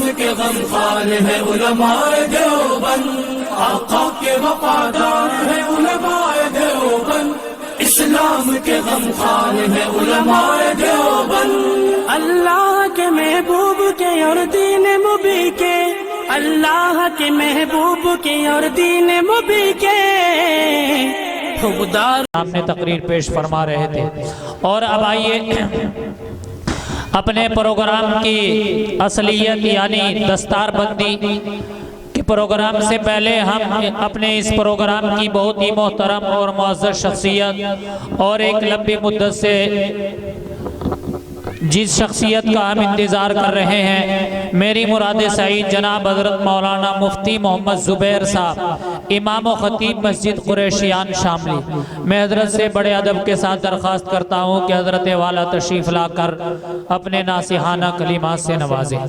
इस्लाम के गमखार है उलमाए देवबंद, आका के वफादार है उलमाए देवबंद, इस्लाम के गमखार है उलमाए देवबंद। अल्लाह के महबूब के और दीन मुबी के, अल्लाह के महबूब के और दीन मुबी के खुदार सामने तकरीर पेश फरमा रहे थे। और अब आइए अपने प्रोग्राम की असलियत यानी दस्तारबंदी के प्रोग्राम से पहले हम अपने इस प्रोग्राम की बहुत ही मोहतरम और मुअज़्ज़ज़ शख्सियत और एक लंबी मुद्दत से जिस शख्सियत का हम इंतज़ार कर रहे हैं, मेरी मुराद सईद जनाब हज़रत मौलाना मुफ्ती मोहम्मद ज़ुबैर साहब, इमाम व ख़तीब मस्जिद कुरैशियान शामली, मैं हज़रत से बड़े अदब के साथ दरख्वास्त करता हूँ कि हज़रत वाला तशरीफ़ लाकर अपने नासिहाना कलिमात से नवाजें।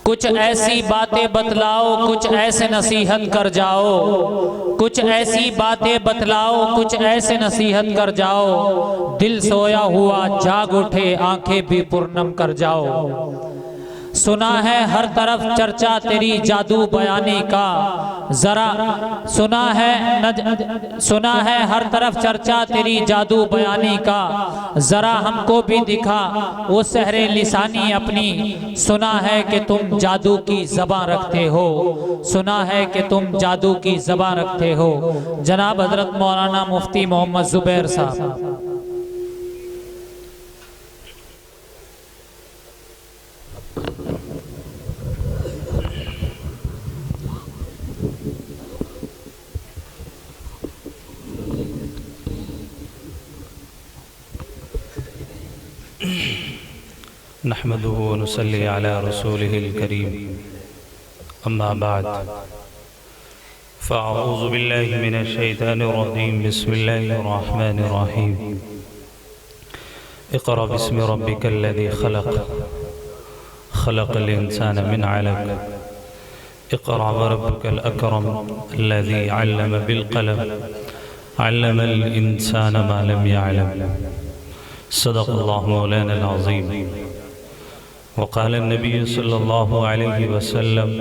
कुछ ऐसी बातें बतलाओ, कुछ ऐसे नसीहत कर जाओ, कुछ ऐसी बातें बतलाओ, कुछ ऐसे नसीहत कर जाओ, दिल सोया हुआ जाग उठे, आंखें भी पुरनम कर जाओ। सुना है हर तरफ चर्चा तेरी जादू बयानी का, जरा सुना है हर तरफ चर्चा तेरी जादू बयानी का, जरा हमको भी दिखा वो सहरे लिसानी अपनी। सुना है कि तुम जादू की ज़बां रखते हो, सुना है कि तुम जादू की ज़बां रखते हो। जनाब हज़रत मौलाना मुफ्ती मोहम्मद ज़ुबैर साहब। नहमदुहु व नुसल्ली अला रसूलिहिल करीम, अम्मा बाद, फ़अऊज़ु बिल्लाहि मिनश शैतानिर रजीम, बिस्मिल्लाहिर रहमानिर रहीम। इक़रा बिस्मि रब्बिकल्लज़ी खलक़, खलक़ल इंसान मिन अलक़, इक़रा व रब्बुकल अकरम, अल्लज़ी अल्लम बिल क़लम, अल्लमल इंसान मा लम यअलम। सदक़ल्लाहु मौलानल अज़ीम। वक़ाल नबी सल्लल्लाहु अलैहि वसल्लम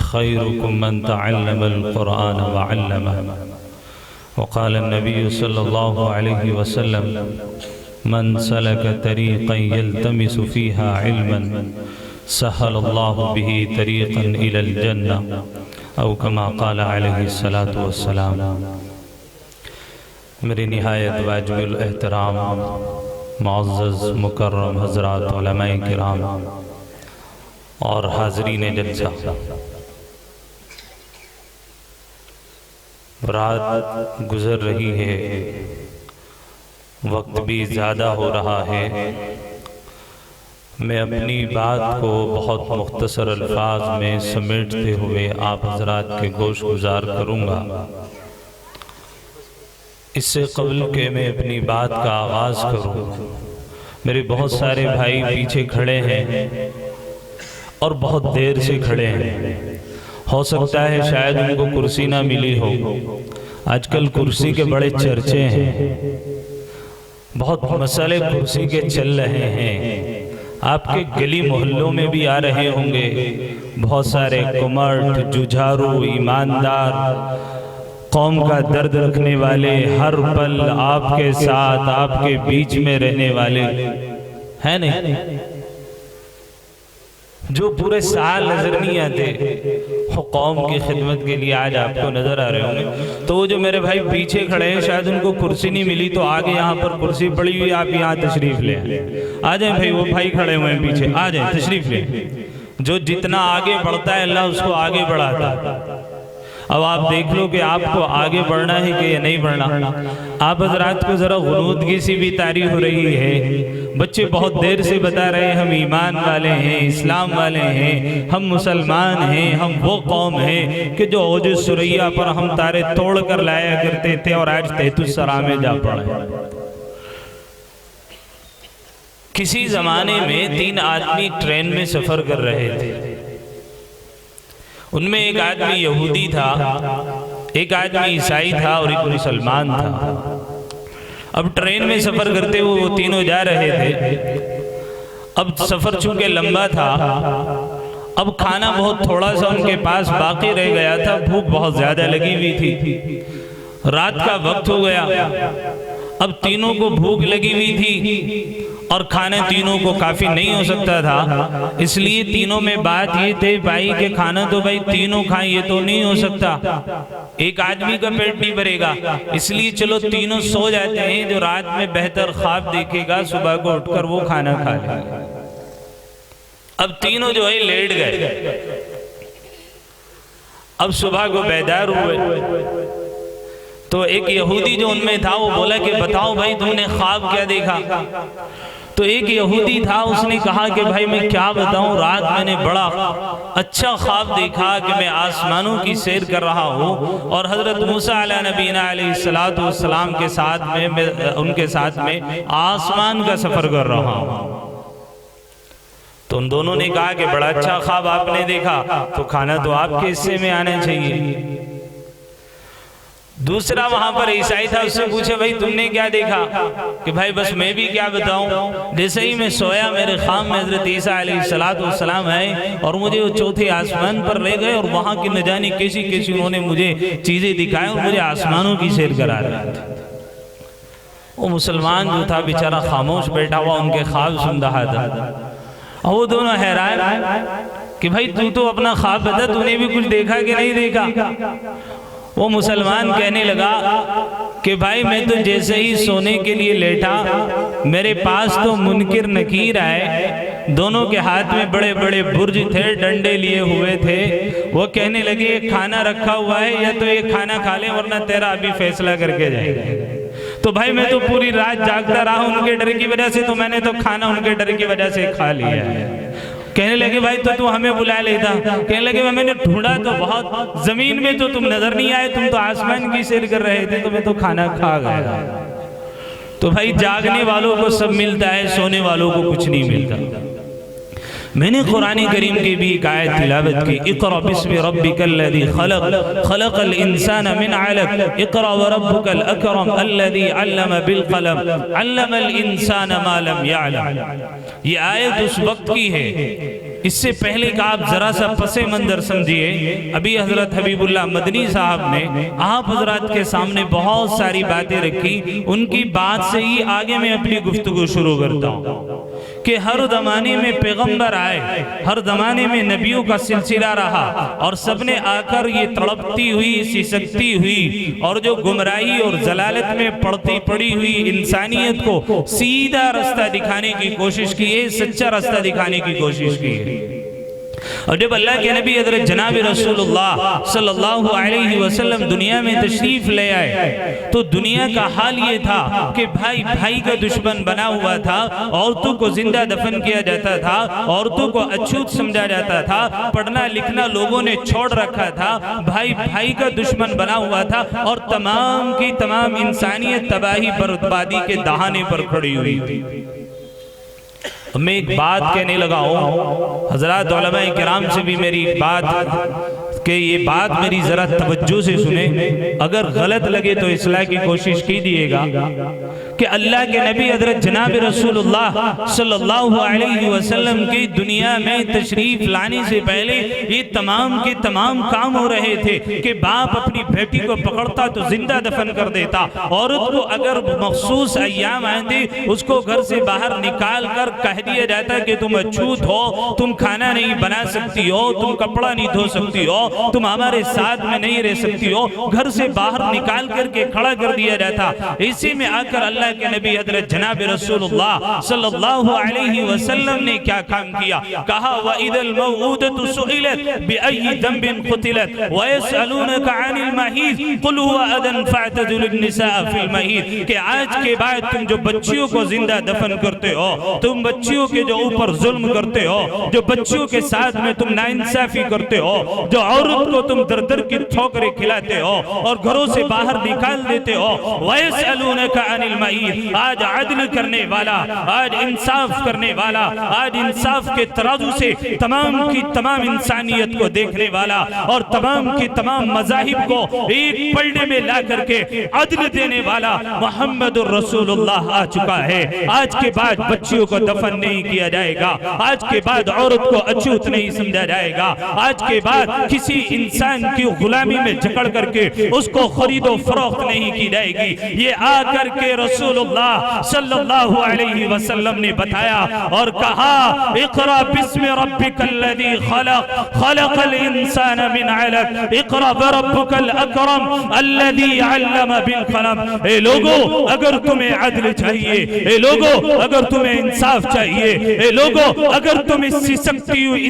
खैरुकुम मन तअल्लमल क़ुरआन व अल्लमह। वक़ाल नबी सल्लल्लाहु अलैहि वसल्लम मन सलक तरीक़न यल्तमिसु फ़ीहा इल्मन सहलल्लाहु बिही तरीक़न इलल जन्नह औ कमा क़ाल अलैहि सलातु वस्सलाम। मेरी निहायत वाजिबुल एहतराम मुअज़्ज़ज़ मुकर्रम हज़रात उलमाए किराम और हाज़रीन जलसा, रात गुज़र रही है, वक्त भी ज़्यादा हो रहा है। मैं अपनी बात को बहुत मुख्तसर अल्फाज में समेटते हुए आप हज़रात के गोश गुज़ार करूँगा। इससे कबल के मैं अपनी बात का आगाज़ करूँ, मेरे बहुत सारे भाई पीछे खड़े हैं और बहुत देर से खड़े हैं। हो सकता है शायद उनको कुर्सी ना मिली हो। आजकल कुर्सी के बड़े चर्चे हैं, बहुत मसले कुर्सी के चल रहे हैं। आपके गली मोहल्लों में भी आ रहे होंगे बहुत सारे कुमर्ट, जुझारू, ईमानदार, कौम का दर्द रखने वाले, हर पल आपके साथ आपके बीच में रहने वाले हैं नहीं, जो पूरे साल नजर नहीं आते, कौम की खिदमत के लिए आज आपको नजर आ रहे होंगे। तो वो जो मेरे भाई पीछे खड़े हैं, शायद उनको कुर्सी नहीं मिली, तो आगे यहाँ पर कुर्सी पड़ी हुई, आप यहाँ तशरीफ ले आ जाए। भाई वो भाई खड़े हुए हैं पीछे, आ जाए तशरीफ ले। जो जितना आगे बढ़ता है अल्लाह उसको आगे बढ़ाता है। अब आप देख लो कि आपको आगे बढ़ना है कि नहीं बढ़ना। आप हजरात को जरा गुनूदगी सी भी तारीफ हो रही है। बच्चे बहुत देर से बता रहे हैं हम ईमान वाले हैं, इस्लाम वाले हैं, हम मुसलमान हैं, हम वो कौम हैं कि जो ओज सुरैया पर हम तारे तोड़ कर लाया करते थे और आज तहतुस सरा में जा पड़े। किसी जमाने में 3 आदमी ट्रेन में सफर कर रहे थे। उनमें एक आदमी यहूदी था, एक आदमी ईसाई था और एक मुसलमान था। अब ट्रेन में सफर करते हुए वो तीनों जा रहे थे। अब सफर चूंकि लंबा था, अब खाना बहुत थोड़ा सा उनके पास बाकी रह गया था, भूख बहुत ज्यादा लगी हुई थी, रात का वक्त हो गया। अब तीनों को भूख लगी हुई थी और खाना तीनों को काफी नहीं हो सकता था, इसलिए तीनों में बात ये थे भाई कि खाना तो भाई तीनों खाएं, ये तो नहीं हो सकता, एक आदमी का पेट नहीं भरेगा, इसलिए चलो तीनों सो जाते हैं, जो रात में बेहतर ख्वाब देखेगा सुबह को उठकर वो खाना खा लेगा। अब तीनों जो है लेट गए। अब सुबह को बेदार हुए तो एक यहूदी जो उनमें था वो बोला कि बताओ भाई तुमने ख्वाब क्या देखा। तो एक यहूदी था, उसने कहा कि भाई मैं क्या बताऊं, रात मैंने बड़ा अच्छा ख्वाब देखा कि मैं आसमानों की सैर कर रहा हूं और हजरत मूसा अला नबीना अलैहिस्सलातु वस्सलाम के साथ में मैं उनके साथ में आसमान का सफर कर रहा हूं। तो उन दोनों ने कहा कि बड़ा अच्छा ख्वाब आपने देखा, तो खाना तो आपके हिस्से में आना चाहिए। दूसरा वहां पर ईसाई था, उससे पूछे भाई तुमने क्या देखा, कि भाई बस मैं भी क्या बताऊं, जैसे ही मैं सोया मेरे ख्वाब में हजरत ईसा अलैहिस्सलातु वस्सलाम आए और मुझे वो चौथे आसमान पर ले गए और वहां की न जाने कैसी कैसी उन्होंने मुझे चीजें दिखाई और मुझे आसमानों की सैर करा रहे थे। वो मुसलमान जो था बेचारा खामोश बैठा हुआ उनके ख्वाब सुन रहा था। और वो दोनों हैरान कि भाई तू तो अपना ख्वाब बता, तूने भी कुछ देखा कि नहीं देखा। वो मुसलमान कहने लगा कि भाई मैं तो जैसे ही सोने के लिए लेटा, मेरे पास तो मुनकिर नकीर आए, दोनों के हाथ में बड़े बड़े बुर्ज थे, डंडे लिए हुए थे। वो कहने लगे ये खाना रखा हुआ है, या तो ये खाना खा ले वरना तेरा अभी फैसला करके जाएगा। तो भाई मैं तो पूरी रात जागता रहा उनके डर की वजह से, तो मैंने तो खाना उनके डर की वजह से खा लिया है। कहने लगे भाई तो तू हमें बुला लेता। कहने लगे मैंने ढूंढा तो बहुत, जमीन में तो तुम नजर नहीं आए, तुम तो आसमान की सैर कर रहे थे, तो मैं तो खाना खा गया। तो भाई जागने वालों को सब मिलता है, सोने वालों को कुछ नहीं मिलता। मैंने कुरान करीम की भी एक आयत तिलावत की, इक़रा बिस्मि रब्बिकल्लज़ी खलक़ खलक़ल इंसान मिन अलक़ इक़रा व रब्बुकल अकरम अल्लज़ी अल्लम बिल क़लम अल्लमल इंसान मा लम यअलम। ये आयत उस वक्त की है, इससे पहले का आप जरा सा पसे मंजर समझिए। अभी हजरत हबीबुल्लाह मदनी साहब ने आप हजरात के सामने बहुत सारी बातें रखी, उनकी बात से ही आगे मैं अपनी गुफ्तगू शुरू करता हूँ कि हर जमाने में पैगंबर आए, हर जमाने में नबियों का सिलसिला रहा और सबने आकर ये तड़पती हुई, सिसकती हुई और जो गुमराही और जलालत में पड़ती पड़ी हुई इंसानियत को सीधा रास्ता दिखाने की कोशिश की है, सच्चा रास्ता दिखाने की कोशिश की है। और जब अल्लाह के नबी हज़रत जनाब रसूलुल्लाह सल्लल्लाहु अलैहि वसल्लम दुनिया में तशरीफ ले आए, तो दुनिया का हाल ये था कि भाई भाई का दुश्मन बना हुआ था, औरतों को जिंदा दफन किया जाता था, औरतों को अछूत समझा जाता था, पढ़ना लिखना लोगों ने छोड़ रखा था, भाई भाई का दुश्मन बना हुआ था और तमाम की तमाम इंसानियत तबाही बर्बादी के दहाने पर खड़ी हुई थी। मैं एक बात कहने लगा हूँ, हजरात उलमाए किराम से भी मेरी बात कि ये बात मेरी जरा तवज्जो से सुने, अगर गलत लगे तो इस्लाह की कोशिश कीजिएगा कि अल्लाह के नबी हजरत जनाब रसूलुल्लाह सल्लल्लाहु अलैहि वसल्लम की दुनिया में तशरीफ लाने से पहले ये तमाम के तमाम काम हो रहे थे कि बाप अपनी बेटी को पकड़ता तो जिंदा दफन कर देता, औरत को अगर मखसूस अय्याम आते उसको घर से बाहर निकाल कर कह दिया जाता कि तुम अछूत हो, तुम खाना नहीं बना सकती हो, तुम कपड़ा नहीं धो सकती हो, तुम हमारे साथ में नहीं रह सकती हो, घर से बाहर निकाल करके खड़ा कर दिया जाता। इसी में आकर अल्लाह के नबी हज़रत जनाब रसूलुल्लाह सल्लल्लाहु अलैहि वसल्लम ने क्या काम किया, कहा वइदल मौऊदतु सुइलत बिअय्यि दंबिन क़ुतिलत व यसअलूनका अनिल महीज़ क़ुल हुवा अदन फ़अतज़िलुन निसाअ फिल महीज़, कि आज के बाद तुम जो बच्चियों को जिंदा दफन करते हो, तुम बच्चियों के जो ऊपर जुल्म करते हो, जो बच्चियों के साथ में तुम नाइंसाफी करते हो, जो औरत को तुम दर दर की ठोकरें खिलाते हो और घरों से बाहर निकाल देते हो, वयसअलूनका अनिल मुईद, आज अदल करने वाला, आज इंसाफ करने वाला, आज इंसाफ के तराजू से तमाम की तमाम इंसानियत को देखने वाला और तमाम की तमाम मज़ाहिब को एक पलड़े में ला करके अदल देने वाला मुहम्मदुर रसूलुल्लाह आ चुका है। आज के बाद बच्चियों को दफन नहीं किया जाएगा, आज के बाद औरत को अछूत नहीं समझा जाएगा, आज के बाद किसी इंसान की गुलामी में जकड़ करके उसको खरीदो फरोख्त नहीं की जाएगी। ये आकर के रसूलुल्लाह सल्लल्लाहु अलैहि वसल्लम ने बताया और कहा, इक़रा बिस्मि रब्बिकल्लज़ी खलक़, खलक़ल इंसान मिन अलक़, इक़रा वरब्बुकल अकरम अल्लज़ी अल्लम बिल कलम। ए लोगो, अगर तुम्हें अदल चाहिए, ए लोगो अगर तुम्हें इंसाफ चाहिए, ए लोगो अगर तुम इस सिसकती हुई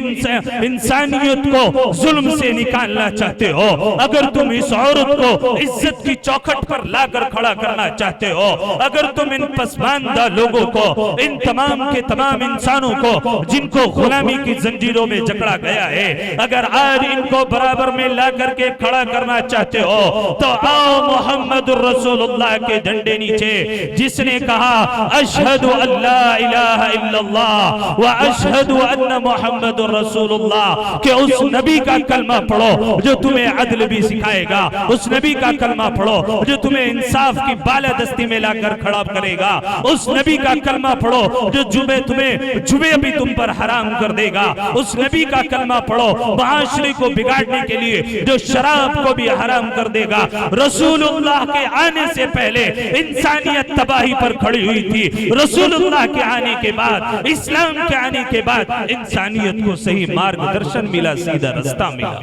इंसानियत को जुल्म से निकालना चाहते हो, अगर तुम इस औरत को इज्जत की चौखट पर लाकर खड़ा करना चाहते हो, अगर तुम इन पसमानदा लोगों को, इन तमाम के तमाम इंसानों को जिनको गुलामी की जंजीरों में जकड़ा गया है, अगर आज इनको बराबर में ला करके खड़ा करना चाहते हो तो आओ मुहम्मदुर रसूलुल्लाह के झंडे नीचे, जिसने कहा अशहदु अल्ला इलाहा इल्लल्लाह व अशहदु अन्ना मुहम्मदुर रसूलुल्लाह, के उस नबी का कलमा पढ़ो जो तुम्हें अदल भी सिखाएगा, उस नबी का कलमा पढ़ो जो तुम्हें इंसाफ की बालादस्ती में लाकर खड़ा करेगा, उस नबी का कलमा पढ़ो जो जुबे भी तुम पर हराम कर देगा, उस नबी का कलमा पढ़ो माशरे को बिगाड़ने के लिए जो शराब को भी हराम कर देगा। रसूलुल्लाह के आने से पहले इंसानियत तबाही पर खड़ी हुई थी, रसूलुल्लाह के आने के बाद, इस्लाम के आने के बाद इंसानियत को सही मार्गदर्शन मिला, सीधा रास्ता मिला।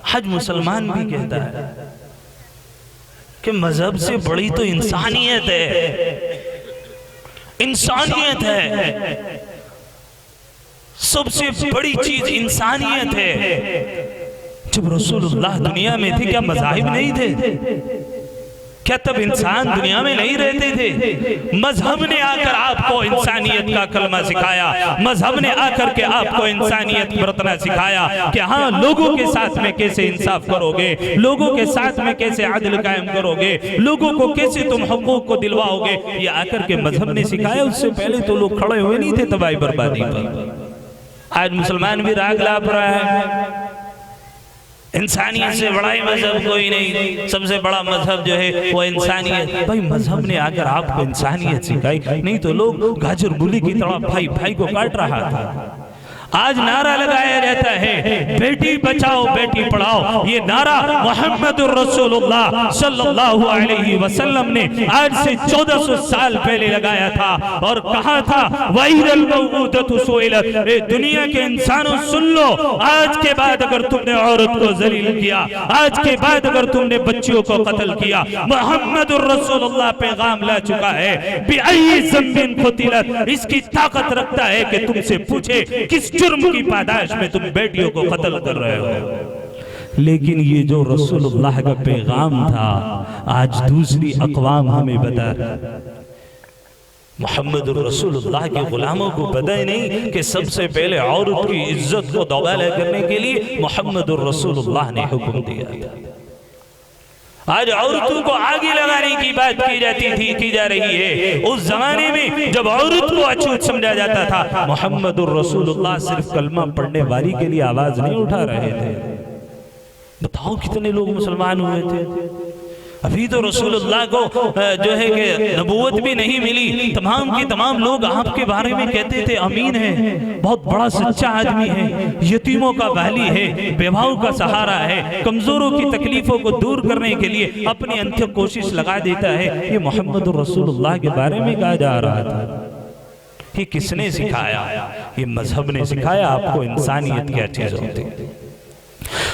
हज मुसलमान भी कहता है कि मजहब से बड़ी तो इंसानियत है, इंसानियत है, सबसे बड़ी चीज इंसानियत है। जब रसूलुल्लाह दुनिया में थे क्या मज़ाहिब नहीं थे? क्या तब इंसान दुनिया में नहीं रहते थे? मजहब ने आकर आपको इंसानियत का कलमा सिखाया, मजहब ने आकर के आपको इंसानियत बरतना सिखाया कि हाँ, लोगों के साथ में कैसे इंसाफ करोगे, लोगों के साथ में कैसे अदल कायम करोगे, लोगों को कैसे तुम हकूक को दिलवाओगे, ये आकर के मजहब ने सिखाया। उससे पहले तो लोग खड़े हुए नहीं थे तबाही बर्बादी पर। आज मुसलमान भी राग लाप रहा है, इंसानियत से बड़ा ही मजहब कोई नहीं, सबसे बड़ा मजहब जो है वो इंसानियत। भाई मजहब ने आकर आपको इंसानियत सिखाई, नहीं तो लोग गाजर मूली की तरह भाई भाई को काट रहा था। आज नारा लगाया जाता है बेटी बचाओ बेटी पढ़ाओ, ये नारा मुहम्मदुर रसूलुल्लाह सल्लल्लाहु अलैहि वसल्लम ने आज से 1400 साल पहले लगाया था और कहा था वहीरल मौऊदतु सुइलत, ए दुनिया के इंसानों सुन लो, आज के बाद अगर तुमने औरत को जलील किया, आज के बाद अगर तुमने बच्चियों को कत्ल किया, मुहम्मदुर रसूलुल्लाह पैगाम ला चुका है, बिअय्यि ज़ंबिन क़ुतिलत, इसकी ताकत रखता है कि तुमसे पूछे किस जुर्म की पादाश में तुम बेटियों को कत्ल कर रहे हो। लेकिन ये जो रसूलुल्लाह का पैगाम था आज दूसरी अक़वाम हमें बता रहा। मुहम्मदुर रसूलुल्लाह के गुलामों को पता ही नहीं कि सबसे पहले औरत की इज्जत को दबाला करने के लिए मुहम्मदुर रसूलुल्लाह ने हुक्म दिया था। आज औरतों को आगे लगाने की बात की जा रही है। उस जमाने में जब औरत को अछूत समझा जाता था, मुहम्मदुर रसूलुल्लाह सिर्फ कलमा पढ़ने वाली के लिए आवाज नहीं उठा रहे थे। बताओ कितने लोग मुसलमान हुए थे। अभी तो रसूलुल्लाह को जो है कि नबूवत भी नहीं मिली, तमाम के तमाम लोग आपके बारे में कहते थे अमीन है, बहुत बड़ा सच्चा आदमी है, यतीमों का वाली है, बेवाओं का सहारा है, कमजोरों की तकलीफों को दूर करने के लिए अपनी अंतिम कोशिश लगा देता है। ये मोहम्मद रसूलुल्लाह के बारे में कहा जा रहा था। ये किसने सिखाया? ये मजहब ने सिखाया आपको इंसानियत क्या चीज होती है।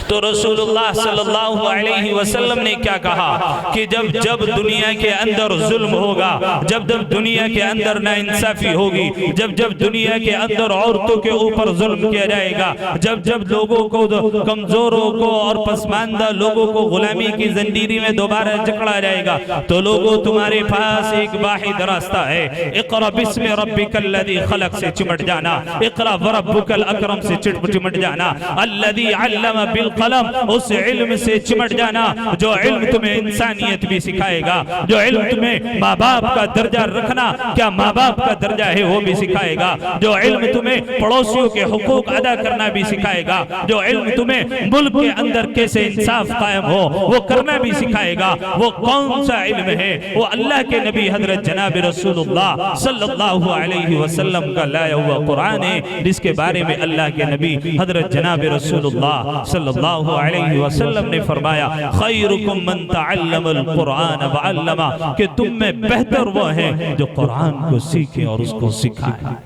तो रसूलुल्लाह सल्लल्लाहु अलैहि वसल्लम ने क्या कहा कि जब जब दुनिया के अंदर जुल्म होगा, जब जब दुनिया के अंदर नाइंसाफी होगी, जब जब दुनिया के अंदर औरतों के ऊपर जुल्म किया जाएगा, जब जब लोगों को, कमजोरों को और पसमानदा लोगों को गुलामी की जंजीरी में दोबारा जकड़ा जाएगा, तो लोगों तुम्हारे पास एक वाहिद रास्ता है, इक़रा बिस्मि रब्बिकल्लज़ी खलक़ से चिमट जाना, इक़रा व रब्बुकल अकरम से चिमट जाना, अल्लज़ी अल्लम बिल कलम, उस इल्म से चिमट जाना जो इल्म तुम्हें इंसानियत भी सिखाएगा, जो इल्म तुम्हें माँ बाप का दर्जा रखना क्या माँ बाप का दर्जा है वो भी सिखाएगा, जो इल्म तुम्हें पड़ोसियों के हुकूक अदा करना भी सिखाएगा, जो इल्म तुम्हें मुल्क के अंदर कैसे इंसाफ कायम हो वो करना भी सिखाएगा। वो कौन सा इल्म है? वो अल्लाह के नबी हजरत जनाब रसूलुल्लाह सल्लल्लाहु अलैहि वसल्लम का लाया हुआ कुरान है, जिसके बारे में अल्लाह के नबी हजरत जनाब रसूलुल्लाह सल्लल्लाहु अलैहि वसल्लम ने फरमाया खैरुकुम मन तअल्लमल कुरान व अल्लमा, कि तुम में बेहतर वो है जो कुरान को सीखे और उसको सिखाए।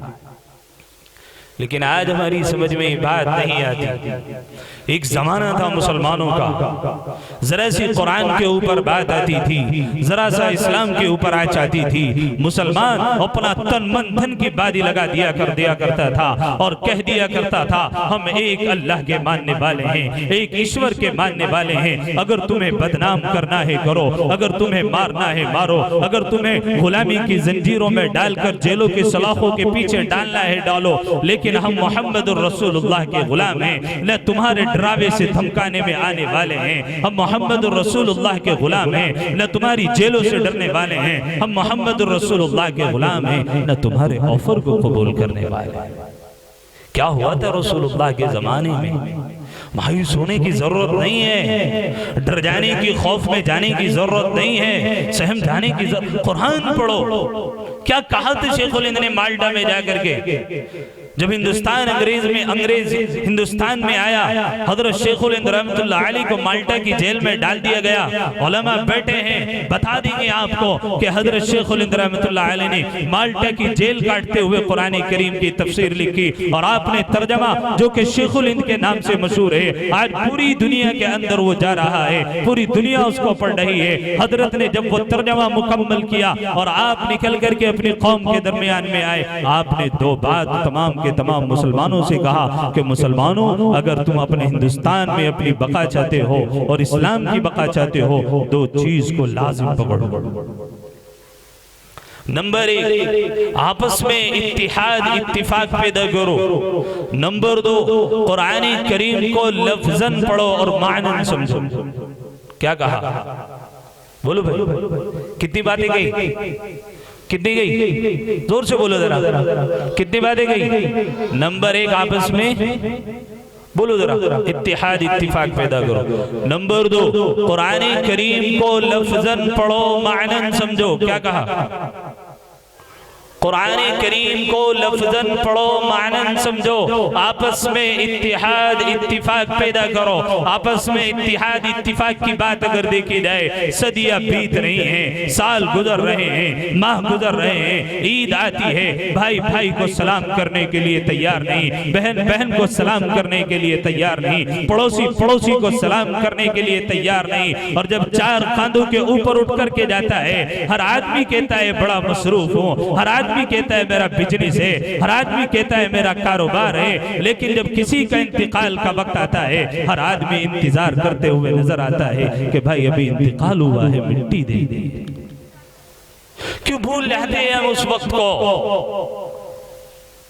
लेकिन आज हमारी समझ में बात नहीं आती। एक जमाना था मुसलमानों का, जरा सी कुरान के ऊपर बात आती थी, जरा सा इस्लाम के ऊपर आ जाती थी, मुसलमान अपना तन मन धन की बाजी लगा दिया करता था और कह दिया करता था हम एक अल्लाह के मानने वाले हैं, एक ईश्वर के मानने वाले हैं। अगर तुम्हें बदनाम करना है करो, अगर तुम्हें मारना है मारो, अगर तुम्हें गुलामी की जंजीरों में डालकर जेलों के सलाखों के पीछे डालना है डालो, लेकिन हम मोहम्मद रसूलुल्लाह के गुलाम हैं, न तुम्हारे डरावे से धमकाने में आने वाले हैं। हम मोहम्मद रसूलुल्लाह के गुलाम हैं, न तुम्हारी जेलों से डरने वाले हैं। हम मोहम्मद रसूलुल्लाह के गुलाम हैं, न तुम्हारे ऑफर को कबूल करने वाले हैं। क्या हुआ था रसूलुल्लाह के जमाने में? मायूस होने की जरूरत नहीं है, डर जाने की, खौफ में जाने की जरूरत नहीं है, सहम जाने की जरूरत। कुरान पढ़ो। क्या कहा था शेखुल हिंद ने माल्टा में जाकर के, जब अंग्रेज हिंदुस्तान में आया, हजरत शेखुल हिंद रहमतुल्लाह अलैह को माल्टा की जेल में डाल दिया गया। उलमा बैठे हैं, बता देंगे आपको कि हजरत शेखुल हिंद रहमतुल्लाह अलैह ने माल्टा की जेल काटते हुए कुरान करीम की तफसीर लिखी और आपने तर्जमा जो कि शेखुल हिंद के नाम से मशहूर है, आज पूरी दुनिया के अंदर वो जा रहा है, पूरी दुनिया उसको पढ़ रही है। हजरत ने जब वो तर्जमा मुकम्मल किया और आप निकल करके अपनी कौम के दरमियान में आए, आपने दो बात तमाम तमाम मुसलमानों से कहा कि मुसलमानों, अगर तुम अपने हिंदुस्तान में अपनी बका चाहते हो और इस्लाम की बका चाहते हो, दो चीज को लाजिम पकड़ो। नंबर एक, आपस में इत्तिहाद इत्तिफाक पैदा करो। नंबर दो, कुरान करीम को लफ्जन पढ़ो और मानन समझो। क्या कहा? बोलो भाई, कितनी बातें गई? कितनी गई? जोर से बोलो जरा, कितनी बातें गई? नंबर एक, आपस में बोलो जरा इत्तिहाद इत्तिफाक पैदा करो। नंबर दो, कुरान करीम को लफ्जन पढ़ो, मानन समझो। क्या कहा? कुरान करीम को लफ्जन पढ़ो, मानन समझो। आपस में इत्तिहाद इत्तिफाक पैदा करो। आपस में इत्तिहाद इत्तिफाक की बात अगर देखी जाए, सदियां बीत रही हैं, साल गुजर रहे हैं, माह गुजर रहे हैं, ईद आती है, भाई भाई को सलाम करने के लिए तैयार नहीं, बहन बहन को सलाम करने के लिए तैयार नहीं, पड़ोसी पड़ोसी को सलाम करने के लिए तैयार नहीं। और जब चार कांधों के ऊपर उठ करके जाता है, हर आदमी कहता है बड़ा मसरूफ हूँ, हर आदमी कहता है मेरा बिजनेस है, हर आदमी कहता है मेरा कारोबार है, लेकिन जब किसी का इंतकाल का वक्त आता है, हर आदमी इंतजार करते हुए नजर आता है कि भाई अभी इंतकाल हुआ है, मिट्टी दे दे। क्यों भूल जाते हैं हम उस वक्त को?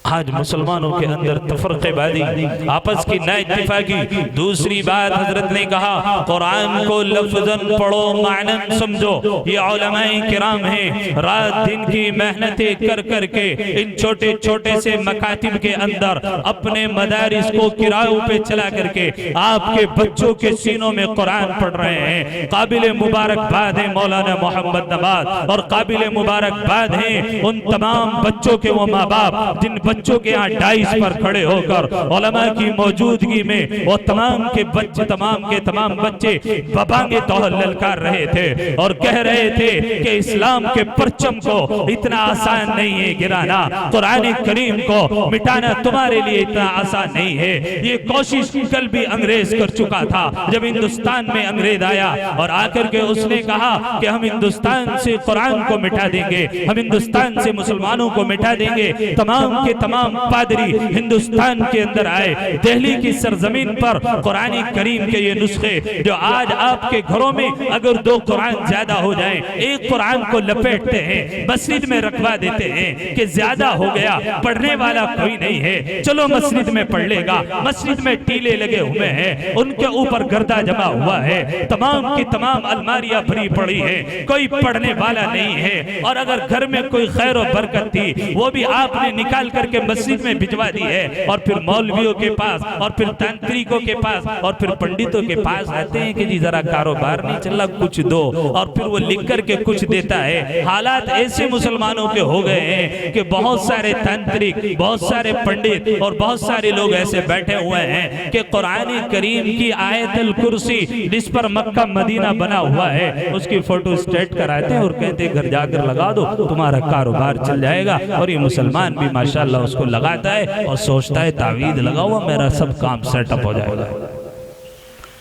आज मुसलमानों के अंदर तफरक़ेबाज़ी, आपस की ना इत्तिफ़ाक़ी। दूसरी बात हजरत ने कहा, कुरान को लफ्ज़न पढ़ो, मानन समझो। ये उलमाए किराम हैं, रात दिन की मेहनतें कर कर के इन छोटे छोटे से मकातिब के अंदर अपने मदारिस को किरायों पे चला करके आपके बच्चों के सीनों में कुरान पढ़ रहे हैं। काबिल मुबारकबाद है मौलाना मोहम्मद नवाज, और काबिल मुबारकबाद है उन तमाम बच्चों के वो माँ बाप जिन बच्चों के यहाँ डाइस पर खड़े होकर उलमा की मौजूदगी में वो तमाम के तमाम बच्चे बबांगे तौर ललकार रहे थे और कह रहे थे कि इस्लाम के परचम को इतना आसान नहीं है गिराना, कुरान करीम को मिटाना तुम्हारे लिए इतना आसान नहीं है। ये कोशिश कल भी अंग्रेज कर चुका था। जब हिंदुस्तान में अंग्रेज आया और आकर के उसने कहा कि हम हिंदुस्तान से कुरान को मिटा देंगे, हम हिंदुस्तान से मुसलमानों को मिटा देंगे, तमाम के तमाम पादरी हिंदुस्तान के अंदर आए, दिल्ली की सरजमीन पर कुरान करीम के ये नुस्खे जो आज आपके घरों में अगर 2 कुरान ज्यादा हो जाएं, एक कुरान को लपेटते हैं, मस्जिद में रखवा देते हैं कि ज्यादा हो गया, पढ़ने वाला कोई नहीं है, चलो मस्जिद में पढ़ लेगा। मस्जिद में टीले लगे हुए हैं, उनके ऊपर गर्दा जमा हुआ है, तमाम की तमाम अलमारियां भरी पड़ी है, कोई पढ़ने वाला नहीं है। और अगर घर में कोई खैर और बरकत थी वो भी आपने निकाल करके मस्जिद में भिजवा दी है, और फिर मौलवियों के पास और फिर तांत्रिकों के पास और फिर पंडितों के पास आते हैं कि जी जरा कारोबार नहीं चल रहा, कुछ दो, और फिर वो लिख करके कुछ देता है। हालात ऐसे मुसलमानों के हो गए हैं कि बहुत सारे तांत्रिक, बहुत सारे पंडित और बहुत सारे लोग ऐसे बैठे हुए हैं कि कुरान करीम की आयतुल कुर्सी जिस पर मक्का मदीना बना हुआ है उसकी फोटो स्टेट कराते हैं और कहते हैं घर जाकर लगा दो, तुम्हारा कारोबार चल जाएगा। और ये मुसलमान भी माशाल्लाह उसको लगाता है और सोचता है तावीज़ लगाओ मेरा सब काम सेटअप हो जाएगा।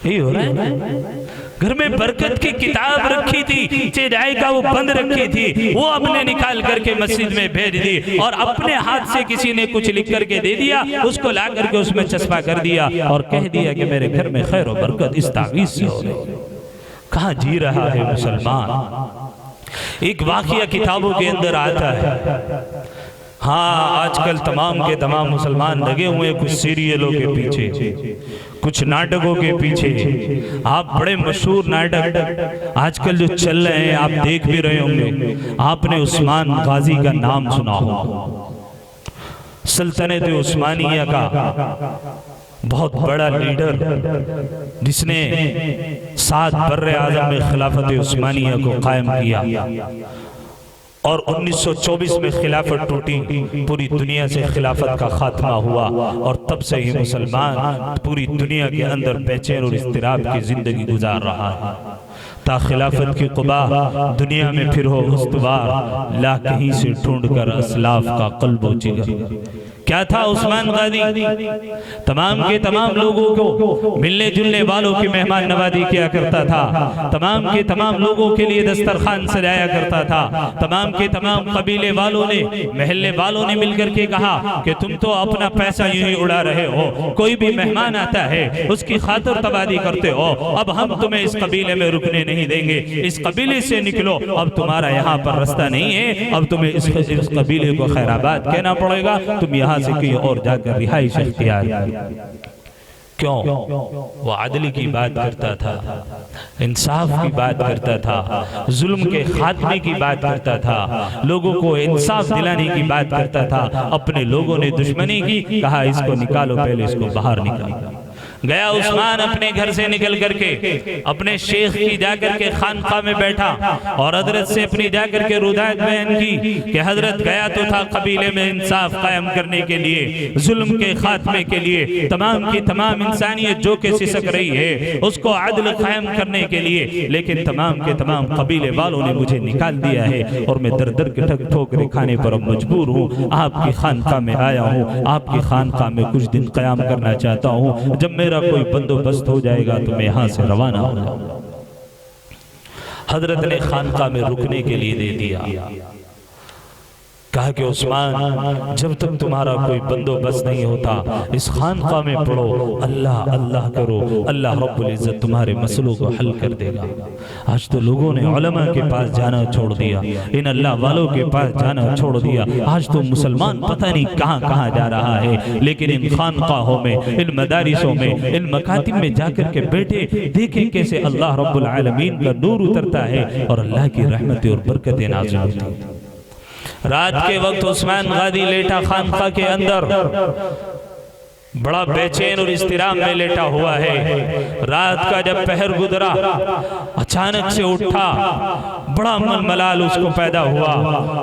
यही हो रहा है। घर में बरकत की किताब रखी थी, चेजाई का वो बंद रखी थी, वो अपने निकाल करके मस्जिद में भेज दी, और अपने हाथ से किसी ने कुछ लिख करके दे दिया, उसको ला करके उसमें चस्पा कर दिया और कह दिया कि मेरे घर में खैर और बरकत इस तावीज़ से हो रही। कहाँ जी रहा है मुसलमान। एक वाक़िया किताबों के अंदर आता है। हाँ, आजकल तमाम के तमाम मुसलमान लगे हुए कुछ सीरियलों के पीछे, कुछ नाटकों के पीछे। आप बड़े मशहूर नाटक आजकल जो चल रहे हैं आप देख भी रहे होंगे। आपने उस्मान गाजी का नाम सुना हो, सल्तनत उस्मानिया का बहुत बड़ा लीडर जिसने 7 बर्रे आज़म में खिलाफत उस्मानिया को कायम किया, और 1924 में खिलाफत टूटी, पूरी दुनिया से खिलाफत का खात्मा हुआ, और तब से ही मुसलमान पूरी दुनिया के अंदर बेचैन और इस्तिराब की जिंदगी गुजार रहा है। ता खिलाफत की क़ुबा दुनिया में फिर हो उस्तवार, ला कहीं से ढूंढ कर असलाफ का क़ल्बो जिगर। क्या था उस्मान गाजी? तमाम के तमाम लोगों को, मिलने जुलने वालों की मेहमान नवाजी किया करता था, तमाम के तमाम लोगों के लिए दस्तरखान सजाया करता था। तमाम के तमाम कबीले वालों ने, महल्ले वालों ने मिलकर के कहा कि तुम तो अपना पैसा यूं ही उड़ा रहे हो, कोई भी मेहमान आता है उसकी खातिर तबादी करते हो, अब हम तुम्हें इस कबीले में रुकने नहीं देंगे, इस कबीले से निकलो, अब तुम्हारा यहाँ पर रास्ता नहीं है, अब तुम्हें इस कबीले को खैराबाद कहना पड़ेगा, तुम यहाँ से कहीं और जाकर रिहाइश इख्तियार। क्यों? वो आदली की बात करता था, इंसाफ की बात करता था, जुल्म के खात्मे की बात करता था, लोगों को इंसाफ दिलाने की बात करता था। अपने लोगों ने दुश्मनी की, कहा इसको निकालो, पहले इसको बाहर निकालो। गया उस्मान अपने घर से निकल करके अपने शेख की जाकर के खानका में बैठा और हजरत से अपनी जाकर के रुदायत बयान की कि हजरत गया तो था कबीले में इंसाफ कायम करने के लिए, जुल्म के खात्मे के लिए, तमाम की तमाम इंसानियत जो के सिसक रही है उसको आदल कायम करने के लिए, लेकिन तमाम के तमाम कबीले वालों ने मुझे निकाल दिया है और मैं दर दर के ठग ठोकरे खाने पर अब मजबूर हूँ। आपकी खानका में आया हूँ, आपकी खानका में कुछ दिन क़याम करना चाहता हूँ, जब मेरा कोई बंदोबस्त हो जाएगा तो मैं यहाँ से रवाना हो जाऊंगा। हजरत ने खानका में रुकने के लिए दे दिया। कहा कि उस्मान, जब तक तुम्हारा कोई बंदोबस्त नहीं होता इस खानका में पढ़ो, अल्लाह अल्लाह करो, अल्लाह रब्बुल इज्जत तुम्हारे मसलों को हल कर देगा। आज तो लोगों ने उलमा के पास जाना छोड़ दिया, इन अल्लाह वालों के पास जाना छोड़ दिया। आज तो मुसलमान पता नहीं कहाँ कहाँ जा रहा है, लेकिन इन खानकाहों में, इन मदारिसों में, इन मकातिब में जाकर के बैठे देखें कैसे अल्लाह रब्बुल आलमीन का नूर उतरता है और अल्लाह की रहमतें और बरकतें नाज़िल होती हैं। रात के वक्त उस्मान गाजी लेटा खानका के अंदर, बड़ा बेचैन और इस्तिराम में लेटा हुआ है। रात का जब पहर गुजरा, अचानक से उठा, बड़ा मनमलाल उसको पैदा हुआ।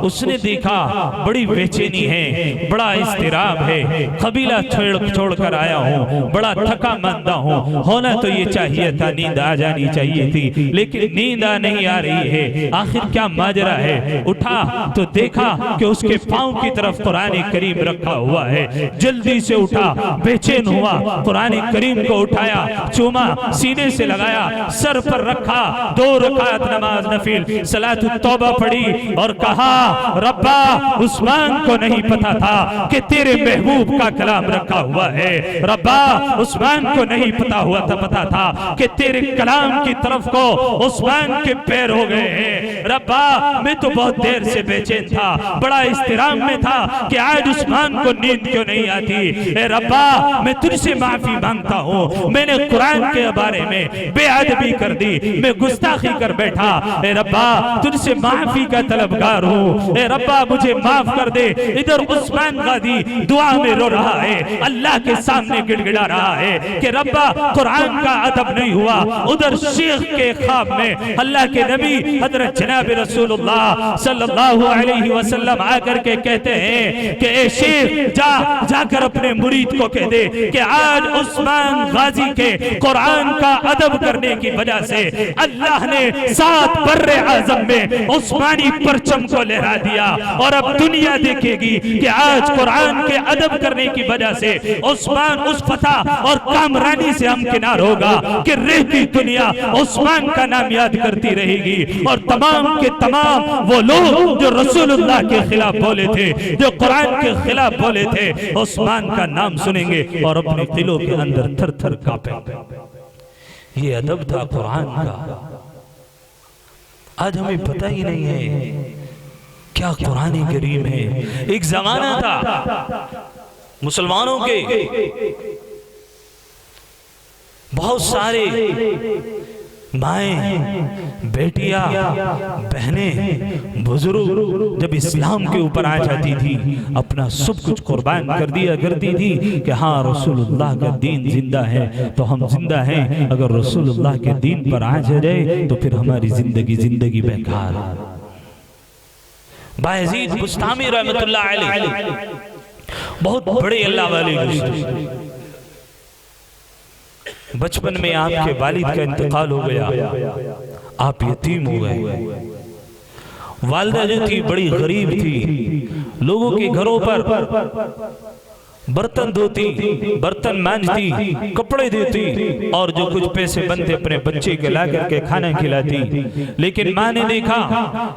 उसने देखा बड़ी बेचैनी है, बड़ा इस्तिराब है, कबीला छोड़ कर आया हूँ, बड़ा थका मंदा हूँ, होना तो ये चाहिए था, नींद आ जानी चाहिए थी, लेकिन नींद आ नहीं आ रही है, आखिर क्या माजरा है। उठा तो देखा कि उसके पाँव की तरफ कुरान करीम रखा हुआ है। जल्दी से उठा, बेचैन हुआ, कुरान करीम को उठाया, चूमा, सीने से लगाया, सर पर रखा, 2 रकात नमाज नफिल सलात तौबा पढ़ी और कहा रब्बा उस्मान को नहीं पता था कि तेरे महबूब का कलाम रखा हुआ है। रब्बा उस्मान को नहीं पता था कि तेरे कलाम की तरफ को उस्मान के पैर हो गए हैं। रब्बा मैं तो बहुत देर से बेचैन था, बड़ा इस्तिराम में था कि आज उस्मान को नींद क्यों नहीं आती। ए रब्बा मैं तुझसे माफी मांगता हूँ, मैंने कुरान के बारे में बेअदबी कर दी, मैं गुस्ताखी कर बैठा। ए रब्बा तुझसे माफी का तलबगार हूँ, ए रब्बा मुझे माफ कर दे। इधर उस्मान गादी दुआ में रो रहा है, अल्लाह के सामने गिड़गिड़ा रहा है कि रब्बा कुरान का अदब नहीं हुआ। उधर शेख के ख्वाब में अल्लाह के नबी हजरत जनाब रसूलुल्लाह सल्लल्लाहु अलैहि वसल्लम आकर के कहते हैं कि ए शेख जाकर अपने मुरीद को कह दे कि आज उस्मान गाजी के कुरान का अदब करने की वजह से अल्लाह ने 7 बर्रे आज़म में उस्मानी परचम को लहरा दिया और अब दुनिया देखेगी कि आज कुरान के अदब करने की वजह से उस्मान उस फतह और कामरानी से हमकिनार होगा कि रहती दुनिया उस्मान का नाम याद करती रहेगी। और तमाम के तमाम वो लोग जो रसूलुल्लाह के खिलाफ बोले थे, जो कुरान के खिलाफ बोले थे, उस्मान का नाम सुनेंगे और अपने दिलों के अंदर थर थर कांपेंगे। ये अदब था कुरान का, आज हमें पता ही नहीं है क्या कुरान करीम है। एक जमाना था मुसलमानों के बहुत सारे माएं, बेटियां, बहनें, बुजुर्ग जब इस्लाम के ऊपर आ जाती थी अपना सब कुछ कुर्बान कर दिया करती थी कि हाँ रसूलुल्लाह का दीन जिंदा है तो हम जिंदा हैं, अगर रसूलुल्लाह के दीन पर आ जाए तो फिर हमारी जिंदगी बेकार। बायजीद बुस्तामी रहमतुल्लाह अलैह बहुत बड़े अल्लाह वाले, बचपन में आपके वालिद का इंतकाल हो गया, आप यतीम हो गए। वालिदा जो थी बड़ी गरीब थी, लोगों के घरों पर बर्तन धोती, बर्तन मांजती, कपड़े देती और जो कुछ पैसे बनते अपने बच्चे के ला करके खाना खिलाती। लेकिन माँ ने देखा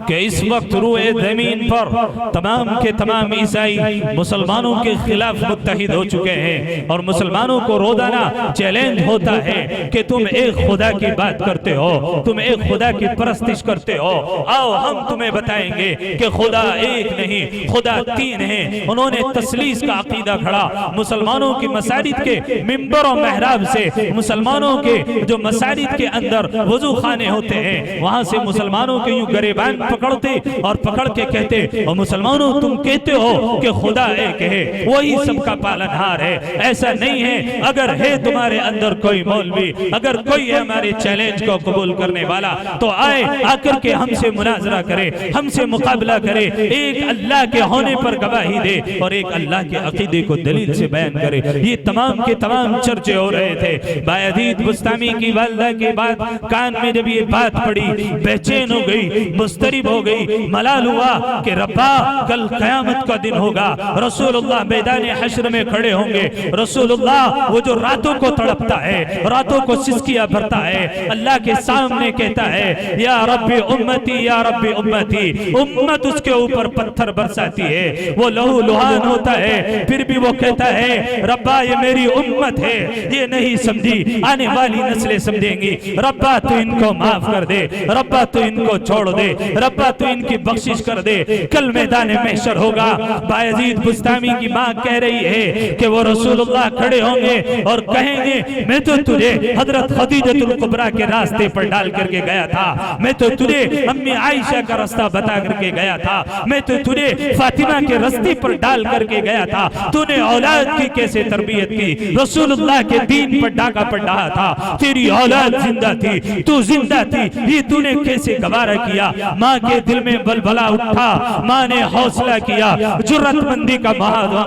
कि इस वक्त रूए जमीन पर तमाम के तमाम ईसाई मुसलमानों के खिलाफ मुत्तहिद हो चुके हैं और मुसलमानों को रोजाना चैलेंज होता है कि तुम एक खुदा की बात करते हो, तुम एक खुदा की परस्तिश करते हो, आओ हम तुम्हें बताएंगे कि खुदा एक नहीं खुदा 3 है। उन्होंने तस्लीस का अकीदा खड़ा मुसलमानों की मसाजिद के मिंबर और मेहराब से, मुसलमानों के जो मसाजिद के अंदर वजू खाने होते हैं वहां से मुसलमानों के यूं गरेबान पकड़ते और पकड़ के कहते और मुसलमानों तुम कहते हो कि खुदा एक है, वही सबका पालनहार है, ऐसा नहीं है। अगर है तुम्हारे अंदर कोई मौलवी, अगर कोई है हमारे चैलेंज को कबूल करने वाला तो आए, आकर के हमसे मुनाजरा करे, हमसे मुकाबला करे, एक अल्लाह के होने पर गवाही दे और एक अल्लाह के अकीदे को दलील से बयान करे। ये तमाम के तमाम चर्चे हो रहे थे। बायजीद बुस्तामी की वालिदा के बाद कान में जब ये बात पड़ी, बेचैन हो गई, मुस्तरिब हो गई, मलाल हुआ कि रब्बा कल क़यामत का दिन होगा, रसूलुल्लाह मैदान हश्र में खड़े होंगे, रसूलुल्लाह वो जो रातों को तड़पता है, रातों को सिसकियां भरता है, अल्लाह के सामने कहता है या रब्बी उम्मती, या रब्बी उम्मती, उम्मत उसके ऊपर पत्थर बरसाती है, वो लहू लुहान होता है, फिर भी वो कहता है रब्बा ये मेरी उम्मत है, ये नहीं समझी, आने वाली नस्लें समझेंगी, रब्बा तू इनको माफ कर दे, रब्बा तू इनको छोड़ दे, रब्बा तू इनकी बख्शिश कर दे, कल मैदान महशर होगा। बायजीद बुस्तामी की माँ कह रही है कि वो रसूलुल्लाह खड़े होंगे और कहेंगे मैं तो तुझे हजरत खदीजतुल कुबरा के रास्ते पर डाल करके गया था, मैं तो तुझे अम्मी आयशा का रास्ता बता करके गया था, मैं तो तुझे फातिमा के रास्ते पर डाल करके गया था, तूने औलाद की कैसे तरबियत की, रसूलुल्लाह के दीन पर डाका पड़ रहा था, तेरी औलाद जिंदा थी, तू जिंदा थी, ये तूने कैसे गवारा किया। माँ के दिल में बलबला उठा, माँ ने हौसला किया, जुर्रतमंदी का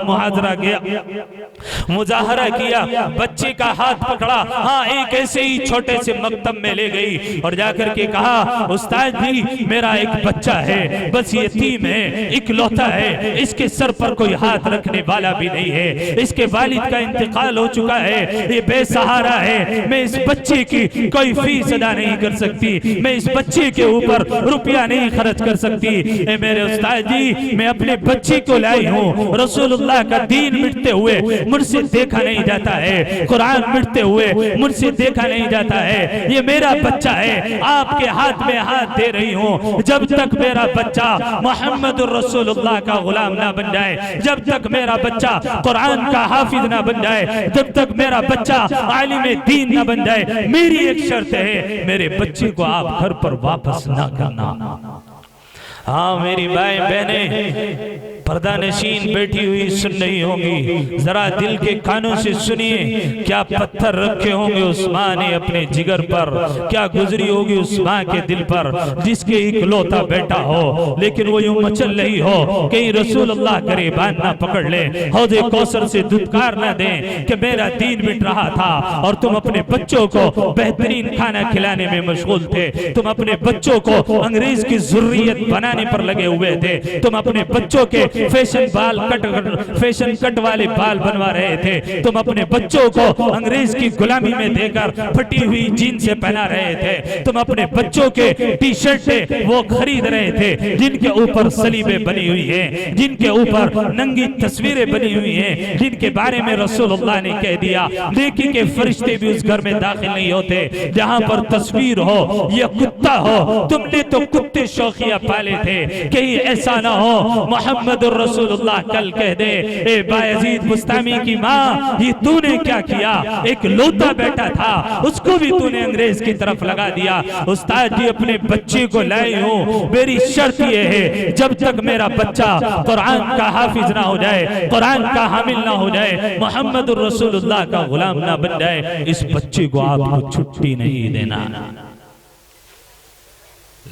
मुहाजरा किया, मुजाहरा किया, बच्चे का हाथ पकड़ा, हाँ एक ऐसे ही छोटे से मकतब में ले गई और जाकर के कहा उस्ताद जी मेरा एक बच्चा है, बस यतीम है, इकलौता है, इसके सर पर कोई हाथ रखने वाला भी नहीं है, इसके वालिद का इंतकाल हो चुका है, ये बेसहारा है, मैं इस बच्चे की कोई फीस अदा नहीं कर सकती, मैं इस बच्चे के ऊपर रुपया नहीं खर्च कर सकती। ए मेरे उस्ताद जी, मैं अपने बच्चे को लाई हूँ, रसूलुल्लाह का दीन मिटते हुए मुझसे देखा नहीं जाता है, कुरान मिटते हुए मुझसे देखा नहीं जाता है, ये मेरा बच्चा है, आपके हाथ में हाथ दे रही हूँ। जब तक मेरा बच्चा मोहम्मदुर रसूलुल्लाह का गुलाम ना बन जाए, जब तक मेरा बच्चा कुरान का हाफिज ना बन जाए, जब तक मेरा बच्चा आलिम दीन ना बन जाए, मेरी एक शर्त है, मेरे बच्चे को आप घर पर वापस ना करना। हाँ मेरी भाई बहनें, पर्दा नशीन बैठी हुई सुन रही होंगी, जरा दिल के कानों से सुनिए, क्या पत्थर रखे होंगे उस माँ ने अपने जिगर पर, क्या गुजरी होगी उस माँ के दिल पर जिसके इकलौता बेटा हो, लेकिन वो यूं मचल रही हो कहीं रसूलुल्लाह गरेबान ना पकड़ ले, हौज़े कौसर से दुत्कार ना दें कि मेरा दीन मिट रहा था और तुम अपने बच्चों को बेहतरीन खाना खिलाने में मशगूल थे, तुम अपने बच्चों को अंग्रेज की ज़ुर्रियत बनाने पर लगे हुए थे, तुम अपने बच्चों के फैशन कट वाले बाल बनवा रहे थे, तुम अपने बच्चों को अंग्रेज की गुलामी में देकर फटी हुई जीन्स से पहना रहे थे, तुम अपने बच्चों के टी शर्ट वो खरीद रहे थे जिनके ऊपर सलीबें बनी हुई हैं, जिनके ऊपर नंगी तस्वीरें बनी हुई हैं, जिनके बारे में रसूलुल्लाह ने कह दिया नेकी के फरिश्ते भी उस घर में दाखिल नहीं होते जहां पर तस्वीर हो या कुत्ता हो। तुमने तो कुत्ते शौकिया पाले थे, कहीं ऐसा ना हो मोहम्मद रसूलुल्लाह कल कह दे ए बायजीद बुस्तामी की माँ, ये तूने क्या किया, एक लोता बेटा था उसको भी तूने अंग्रेज की तरफ लगा दिया। उस्ताद जी अपने बच्चे को लाई हूँ, मेरी शर्त ये है जब तक मेरा बच्चा कुरान का हाफिज ना हो जाए, कुरान का हामिल ना हो जाए, मोहम्मद रसूलुल्लाह का गुलाम ना बन जाए, इस बच्चे को आपको छुट्टी नहीं देना।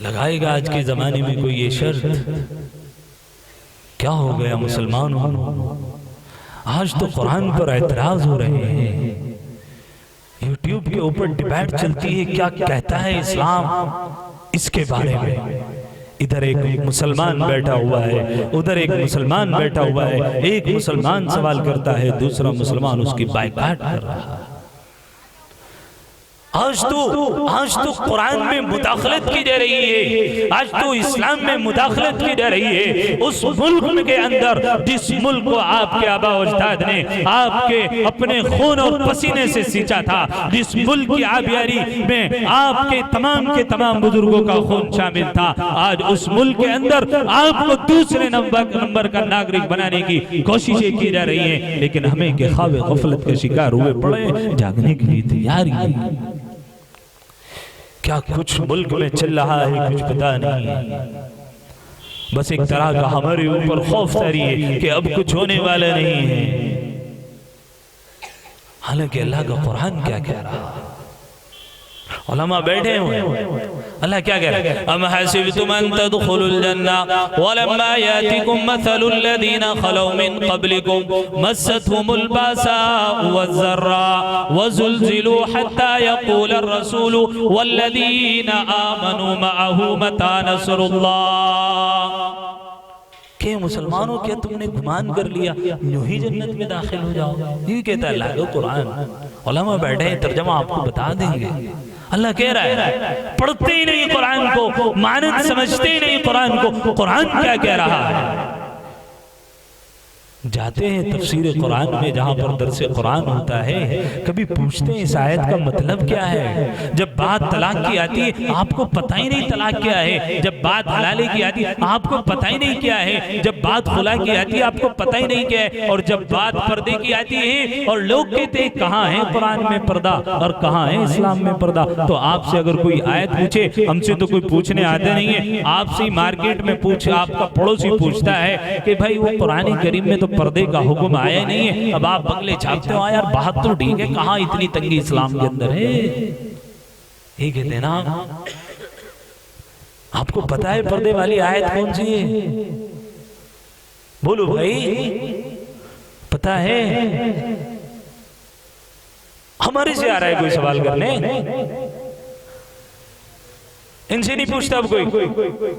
लगाएगा आज के जमाने में कोई ये शर्त? क्या हो गया मुसलमानों, आज तो कुरान पर एतराज हो रहे हैं, यूट्यूब के ऊपर डिबेट चलती है क्या कहता है इस्लाम इसके बारे में। इधर एक मुसलमान बैठा हुआ है, उधर एक मुसलमान बैठा हुआ है, एक मुसलमान सवाल करता है, दूसरा मुसलमान उसकी बाइकाट कर रहा है। आज तो कुरान में मुदाखलत की जा रही है, आज तो इस्लाम में मुदाखलत की जा रही है। उस मुल्क के अंदर जिस मुल्क को आपके आबा अजदाद ने आपके अपने खून और पसीने से सींचा था, जिस मुल्क की आबियारी में आपके तमाम बुजुर्गों का खून शामिल था, आज उस मुल्क के अंदर आपको दूसरे नंबर का नागरिक बनाने की कोशिशें की जा रही है, लेकिन हमें के ख्वाब गफलत के शिकार हुए पड़े, जागने के लिए तैयार ही क्या कुछ मुल्क में चल रहा है कुछ पता नहीं है। बस एक तरह का हमारे ऊपर खौफ तारी है कि अब कुछ होने वाला नहीं है, हालांकि अल्लाह का कुरान क्या कह रहा है। उलमा बैठे हुए, अल्लाह क्या कह रहा है, अम हसिबतुम अन तदखुलुल जन्ना वलम्मा यातिकुम मसलुल लदीना खलौ मिन क़ब्लिकुम मस्सतहुमुल बासाउ वज़र्रा वज़ुलज़िलू हत्ता यक़ूलर रसूलु वल्लदीना आमनू मअहू मता नस्रुल्लाह। के मुसलमानों क्या तुमने गुमान कर लिया यूं ही जन्नत में दाखिल हो जाओ? ये कहता है अल्लाह का कुरान। उलमा बैठे हैं, तर्जमा आपको बता देंगे। अल्लाह कह रहा है पढ़ते ही नहीं कुरान को, मानद समझते ही नहीं कुरान को, कुरान क्या कह रहा है। जाते हैं तफसीर कुरान में जहाँ पर दरसे कुरान होता है, कभी पूछते हैं इस आयत का मतलब क्या है। जब बात तलाक की आती है आपको पता ही नहीं तलाक क्या है, जब बात हलाले की आती है आपको पता ही नहीं क्या है, जब बात खुला की आती है आपको पता ही नहीं क्या है, और जब बात पर्दे की आती है और लोग कहते हैं कहाँ है कुरान में पर्दा और कहाँ है इस्लाम में पर्दा। तो आपसे अगर कोई आयत पूछे, हमसे तो कोई पूछने आते नहीं है, आपसे ही मार्केट में पूछे, आपका पड़ोसी पूछता है कि भाई वो कुरान करीम में तो पर्दे का हुक्म आया नहीं है, अब आप बगले छापते हो यार, बात तो ठीक है, कहाँ इतनी तंगी इस्लाम के अंदर है। ये कहते हैं ना, आपको पता है पर्दे वाली आयत कौन सी है? बोलो भाई, पता है? हमारे से आ रहा है कोई सवाल करने? इनसे नहीं पूछता अब कोई।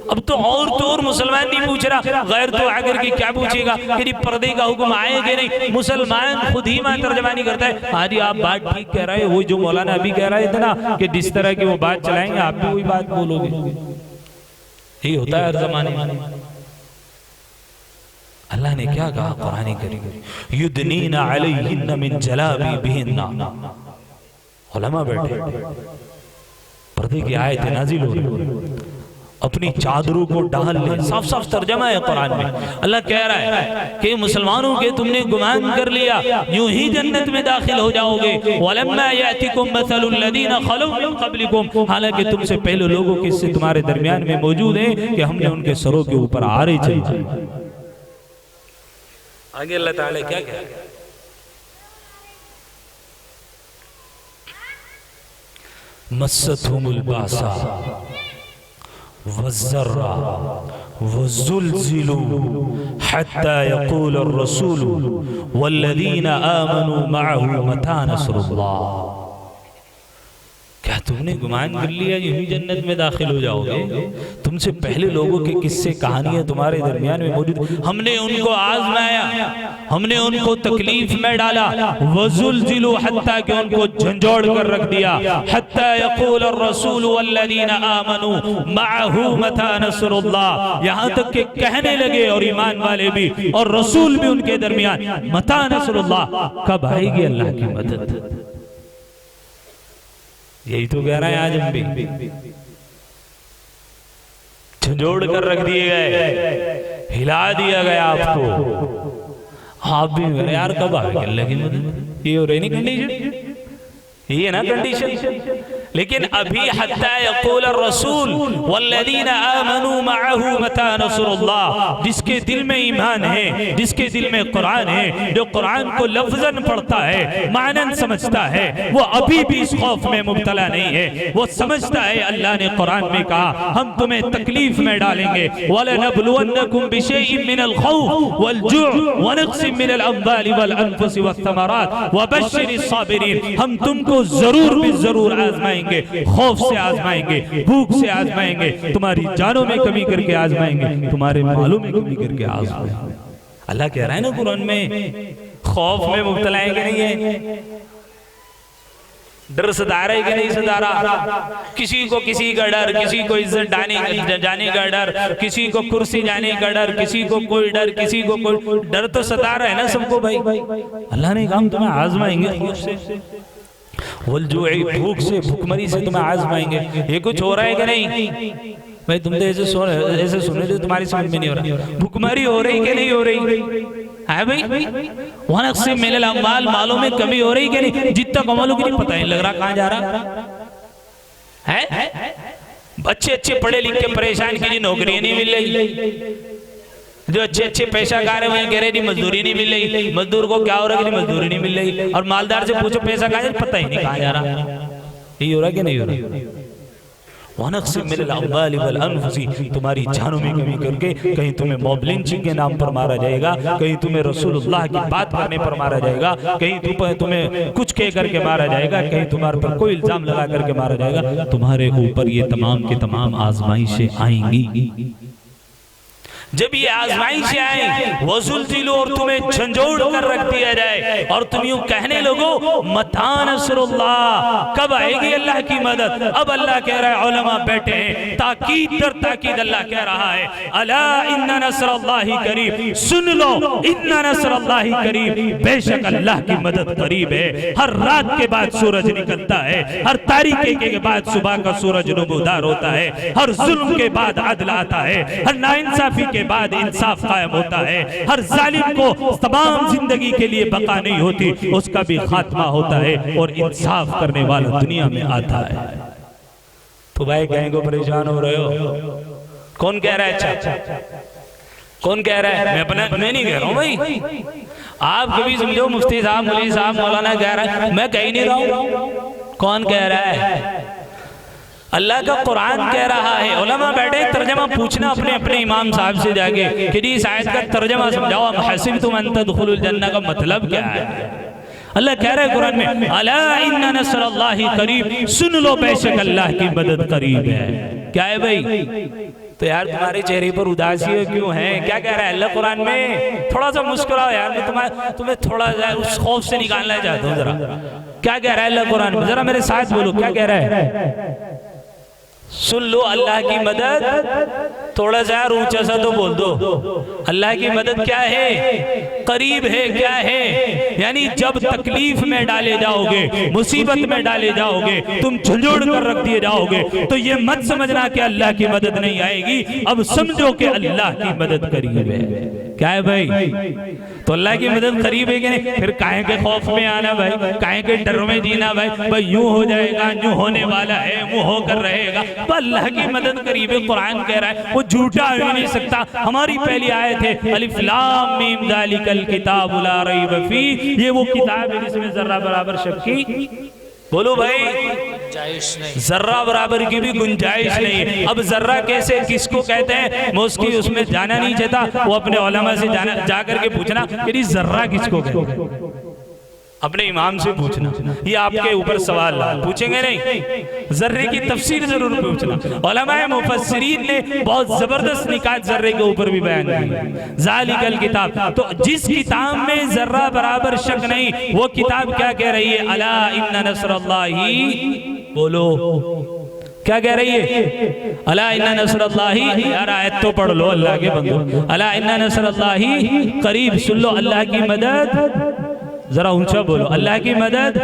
अब तो और मुसलमान नहीं पूछ रहा, गैर तो आकर के क्या पूछेगा कि पर्दे का हुक्म आए कि नहीं। मुसलमान खुद ही वहां तर्जमानी करता है। हाँ जी आप बात ठीक कह रहे हैं, वो जो मौलाना अभी कह रहे थे ना कि जिस तरह की वो बात चलाएंगे आप भी वही बात बोलोगे। यही होता है हर जमाने में। अल्लाह ने क्या कहा कुरान करीम, युदनीना अलैहिन्ना मिन जलाबिबिहिन्ना। उलमा बैठे, पर्दे की आयत नाजिल हो रही, अपनी चादरों को डाल ले। साफ साफ तर्जमा है कुरान में। अल्लाह कह रहा है कि मुसलमानों के तुमने गुमान कर लिया यूं ही जन्नत में दाखिल हो जाओगे। वलम्मा यातिकुम मसलुल लदीना खलू मिन क़ब्लिकुम, हालांकि तुमसे पहले लोगों के किस्से तुम्हारे दरमियान में मौजूद हैं कि हमने उनके सरों के ऊपर आरे चढ़ाए। आगे अल्लाह ताला क्या कह रहा है, मस्सतहुमुल बासा वज़्ज़र्रा वज़ुल्ज़िलू हत्ता यक़ूलुर रसूलु वल्लज़ीना आमनू मअहू मता नस्रुल्लाह। क्या तुमने गुमान कर लिया यूं जन्नत में दाखिल हो जाओगे? तुमसे पहले लोगों के किस्से कहानियां तुम्हारे दरमियान में मौजूद। हमने उनको आजमाया, हमने उनको तकलीफ में डाला। वज़ुल्ज़िलू हत्ता कि उनको झंझोड़ कर रख दिया। हत्ता यक़ूल अर्रसूल वल्लज़ीना आमनू मअहू मता नस्रुल्लाह, यहाँ तक कि कहने लगे और ईमान वाले भी और रसूल भी उनके दरमियान, मता नस्रुल्लाह, कब आएगी अल्लाह की मदद। यही तो कह रहा है आज हम भी। झंझोड़ कर रख दिए गए, हिला दिया गया आपको। आप भी यार कब आएगी अल्लाह की मदद। ये हो रही नहीं कंडीशन, ये ना कंडीशन। लेकिन अभी हत्ता यक़ूल रसूल वल्लज़ीना आमनू मअहू मता नस्रुल्लाह, जिसके दिल में ईमान है, जिसके दिल में कुरान है, जो कुरान को लफ्ज़न पढ़ता है, मानन समझता है, वो अभी भी इस खौफ में मुब्तला नहीं है। वो समझता है अल्लाह ने कुरान में कहा हम तुम्हें तकलीफ में डालेंगे। वलनब्लुवन्नकुम बिशैइन मिनल खौफ वल जुअ व नक़्सिन मिनल अम्वालि वल अनफुसि वस्समरात वबश्शिरिस साबिरीन। हम तुमको जरूर भी जरूर आजमाएंगे, खौफ से आजमाएंगे, भूख से आजमाएंगे, तुम्हारी जानों में कमी करके आजमाएंगे, तुम्हारे मालों में कमी करके आजमाएंगे। अल्लाह कह रहा है ना कुरान में, खौफ में मुब्तला है कि नहीं है? डर सता रहा है कि नहीं सता रहा? किसी को किसी का डर, किसी को इज्जत जाने का डर, किसी को कुर्सी जाने का डर, किसी को कोई डर, किसी को कोई डर तो सता रहा है ना सबको भाई। अल्लाह ने कहा तुम्हें आजमाएंगे खौफ से, वलजुई भूख से, भूखमरी से तुम्हें आजमाएंगे। ये कुछ हो रहा है कि नहीं भाई? तुम तो ऐसे सुने थे तुम्हारी समझ में नहीं हो रहा। भूखमरी हो रही कि नहीं हो रही है भाई? वहां से मिनल अम्वाल, मालों में कमी हो रही कि नहीं? जितना कमालो कि नहीं पता नहीं लग रहा कहां जा रहा है। अच्छे अच्छे पढ़े लिख के परेशान कीजिए, नौकरियां नहीं मिल रही। जो अच्छे अच्छे पैसा गा रहे हैं कह रहे नहीं मजदूरी नहीं मिल रही। मजदूर को क्या हो रहा है कि मजदूरी नहीं मिल रही। और मालदार से पूछो पैसा कहाँ है, पता ही नहीं कहाँ जा रहा। यही हो रहा कि नहीं हो रहा? वनक़्सिम मिनल अम्वालि वल अनफुसि, तुम्हारी जानों में कमी करके कहीं तुम्हें मॉब लिंचिंग के नाम पर मारा जाएगा, कहीं तुम्हें रसूलुल्लाह की बात करने पर मारा जाएगा, कहीं तुम्हें कुछ कह करके मारा जाएगा, कहीं तुम्हारे पर कोई इल्जाम लगा करके मारा जाएगा। तुम्हारे ऊपर ये तमाम के तमाम आजमाइशें आएंगी। जब ये आजमाइशें आए, वज़ुल्ज़िलू, और तुम्हें झंझोड़ कर रख दिया जाए और तुम यूं कहने लगो मता नस्रुल्लाह, कब आएगी अल्लाह की मदद। अब अल्लाह कह रहा है, उलमा बैठे हैं, ताकीद दर ताकीद अल्लाह कह रहा है, अला इन्ना नस्रुल्लाहि करीब, सुन लो इन्ना नस्रुल्लाहि करीब, बेशक अल्लाह की मदद करीब है। हर रात के बाद सूरज निकलता है, हर तारीकी के बाद सुबह का सूरज नमूदार होता है, हर जुल्म के बाद अदल आता है, हर नाइंसाफी के बाद इंसाफ कायम होता है, हर जालिम को तमाम जिंदगी के लिए बका नहीं होती, उसका भी खात्मा होता है और इंसाफ करने वाला दुनिया में आता है। तो भाई कहीं को परेशान हो रहे हो? कौन कह रहा है? अच्छा कौन कह रहा है? मैं नहीं कह रहा हूं भाई। आप कभी समझो मुफ्ती साहब, मौलवी साहब, मौलाना कह रहा है, मैं कह ही नहीं रहा हूं। कौन कह रहा है? अल्लाह का कुरान कह रहा है। उलमा बैठे तर्जमा पूछना अपने अपने इमाम साहब से जाके कि जी इस आयत का तर्जमा समझाओ, हम हसिबतुम अन तदखुलुल जन्नह का मतलब क्या है? अल्लाह कह रहा है कुरान में, अला इन्ना नस्रुल्लाहि करीब, सुन लो बेशक अल्लाह की मदद करीब है। क्या है भाई? तो यार तुम्हारे चेहरे पर उदासी क्यों है? क्या कह रहा है अल्लाह कुरान में? थोड़ा सा मुस्कुराओ यार, मैं तुम्हें थोड़ा सा उस खौफ से निकालना चाहता हूँ। जरा क्या कह रहा है अल्लाह कुरान में? जरा मेरे साथ बोलो, क्या कह रहा है? सुन लो अल्लाह की मदद। थोड़ा सा यार ऊंचा सा तो बोल दो। अल्लाह की मदद क्या है? करीब है। क्या है? यानी जब तकलीफ में डाले जाओगे, मुसीबत में डाले जाओगे, तुम झंझोड़ कर रख दिए जाओगे, तो ये मत समझना कि अल्लाह की मदद नहीं आएगी। अब समझो कि अल्लाह की मदद करीब है। क्या है भाई? तो अल्लाह की मदद करीब है कि नहीं? फिर काहे के खौफ में आना भाई, काहे के डर में जीना भाई यूं हो जाएगा, यूं होने वाला है, वो होकर रहेगा। तो अल्लाह की मदद करीब है। कुरान कह रहा है, वो झूठा हो नहीं सकता। हमारी पहली आयत है अलिफ लाम मीम ज़ालिकल किताबु ला रैब फी। ये वो किताब है जिसमें जर्रा बराबर शक की, बोलो भाई, जर्रा बराबर की भी गुंजाइश नहीं है। अब जर्रा कैसे, किसको कहते हैं? मोस्की उसमें जाना नहीं चाहता, वो अपने उलमा से जाकर के पूछना कि जर्रा किसको कहते हैं। अपने इमाम से पूछना, ये आपके ऊपर सवाल पूछेंगे नहीं। जर्रे की तफसीर जरूर पूछना। उलमाए मुफस्सिरीन ने बहुत जबरदस्त निकात जर्रे के ऊपर भी बयान की। ज़ालिकल किताब, तो जिस किताब में जर्रा बराबर शक नहीं, वो किताब क्या कह रही है? अला इन्ना नस्रुल्लाही, बोलो क्या कह रही है? अला इन्ना नस्रुल्लाही। यार आयत तो पढ़ लो अल्लाह के बंदो। अला इन्ना नस्रुल्लाही करीब। सुन लो अल्लाह की मदद, जरा ऊंचा बोलो, अल्लाह की मदद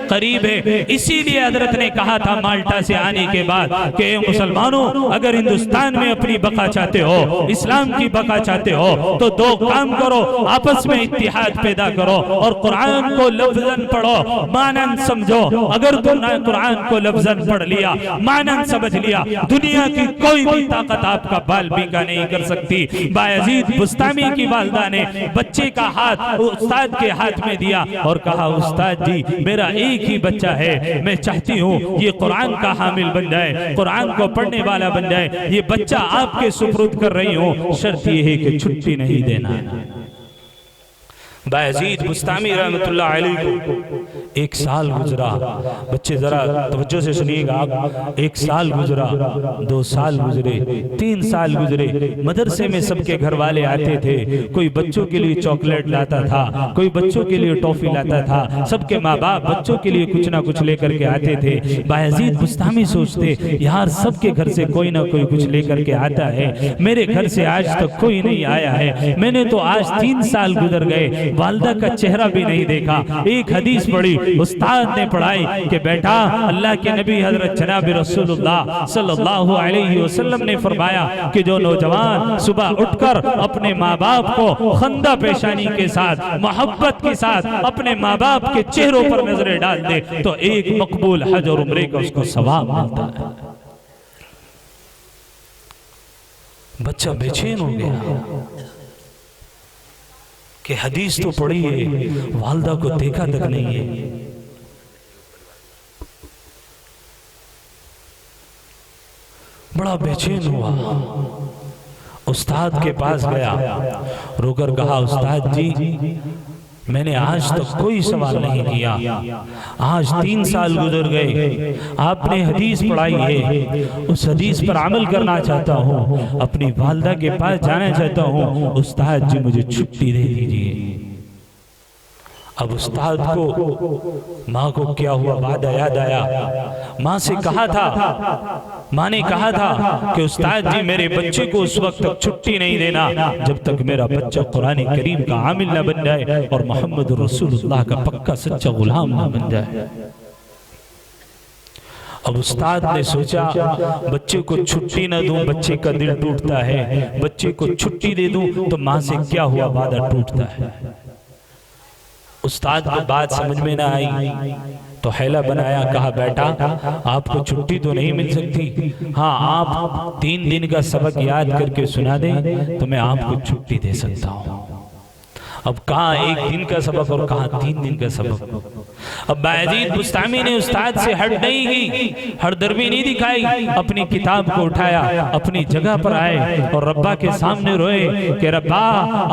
करीब है। इसीलिए हजरत ने कहा था माल्टा से आने के बाद कि मुसलमानों, अगर हिंदुस्तान में अपनी बका चाहते हो, इस्लाम की बका चाहते हो, तो दो काम करो, आपस में इत्तिहाद पैदा करो और कुरान को लफ्जन पढ़ो, मानन समझो। अगर तुमने कुरान को लफ्जन पढ़ लिया, मानन समझ लिया, दुनिया की कोई भी ताकत आपका बाल बीका नहीं कर सकती। बायजीद बुस्तामी की वालिदा ने बच्चे का हाथ उस्ताद के हाथ में और कहा, उस्ताद जी मेरा एक ही बच्चा है, मैं चाहती हूँ ये कुरान का हामिल बन जाए, कुरान को पढ़ने वाला बन जाए। ये बच्चा आपके सुपुर्द कर रही हूँ, शर्त ये है कि छुट्टी नहीं देना। बायजीद बुस्तामी रहमतुल्लाह अलैह को 1 साल गुजरा। बच्चे जरा तवज्जो से सुनिएगा आप। 1 साल गुजरा, 2 साल गुजरे, 3 साल गुजरे। मदरसे में सबके घर वाले आते थे, कोई बच्चों के लिए चॉकलेट लाता था, कोई बच्चों के लिए टॉफी लाता था। सबके माँ बाप बच्चों के लिए कुछ ना कुछ लेकर के आते थे। बायजीद बुस्तामी सोचते, यार सबके घर से कोई ना कोई कुछ लेकर के आता है, मेरे घर से आज तक कोई नहीं आया है। मैंने तो आज 3 साल गुजर गए, वालिदा का चेहरा भी नहीं देखा। एक हदीस पढ़ी, उस्ताद ने पढ़ाई कि बेटा, अल्लाह के नबी हजरत जनाब रसूलुल्लाह सल्लल्लाहु अलैहि वसल्लम ने फरमाया कि जो नौजवान सुबह उठकर अपने माँ बाप को खंदा पेशानी के साथ, मोहब्बत के साथ अपने माँ बाप के चेहरों पर नजरें डाल दे, तो एक मकबूल हज और उम्रे का उसको सवाब मिलता है। बच्चा बेचैन हो गया कि हदीस तो पढ़ी है, वालिदा को देखा तक नहीं है। बड़ा बेचैन हुआ, उस्ताद के पास गया, रोकर कहा, उस्ताद जी मैंने आज तक कोई सवाल नहीं किया, आज 3 साल गुजर गए, आपने हदीस पढ़ाई है, उस हदीस पर अमल करना चाहता हूँ, अपनी वालिदा के पास जाना चाहता हूँ, उस्ताद जी मुझे छुट्टी दे दीजिए। अब उस्ताद को माँ को क्या हुआ वादा याद आया। माँ से कहा था, माँ ने कहा था कि उस्ताद जी मेरे बच्चे को उस वक्त तक छुट्टी नहीं देना जब तक मेरा बच्चा कुरान करीम का आमिल ना बन जाए और मोहम्मद रसूलुल्लाह का पक्का सच्चा गुलाम ना बन जाए। अब उस्ताद ने सोचा, बच्चे को छुट्टी न दूं, बच्चे का दिल टूटता है, बच्चे को छुट्टी दे दूं तो माँ से क्या हुआ वादा टूटता है। उस्ताद को बात समझ में ना आई तो हैला बनाया, कहा बेटा आपको छुट्टी तो नहीं मिल सकती, हाँ आप 3 दिन का सबक याद करके सुना दें तो मैं आपको छुट्टी दे सकता हूँ। अब कहाँ 1 दिन का सबक और कहाँ 3 दिन का सबक। अब बायजीद बुस्तामी ने उस्ताद से हट नहीं की, हरदर्मी नहीं दिखाई, अपनी किताब को उठाया, अपनी जगह पर आए और रब्बा के सामने रोए कि रब्बा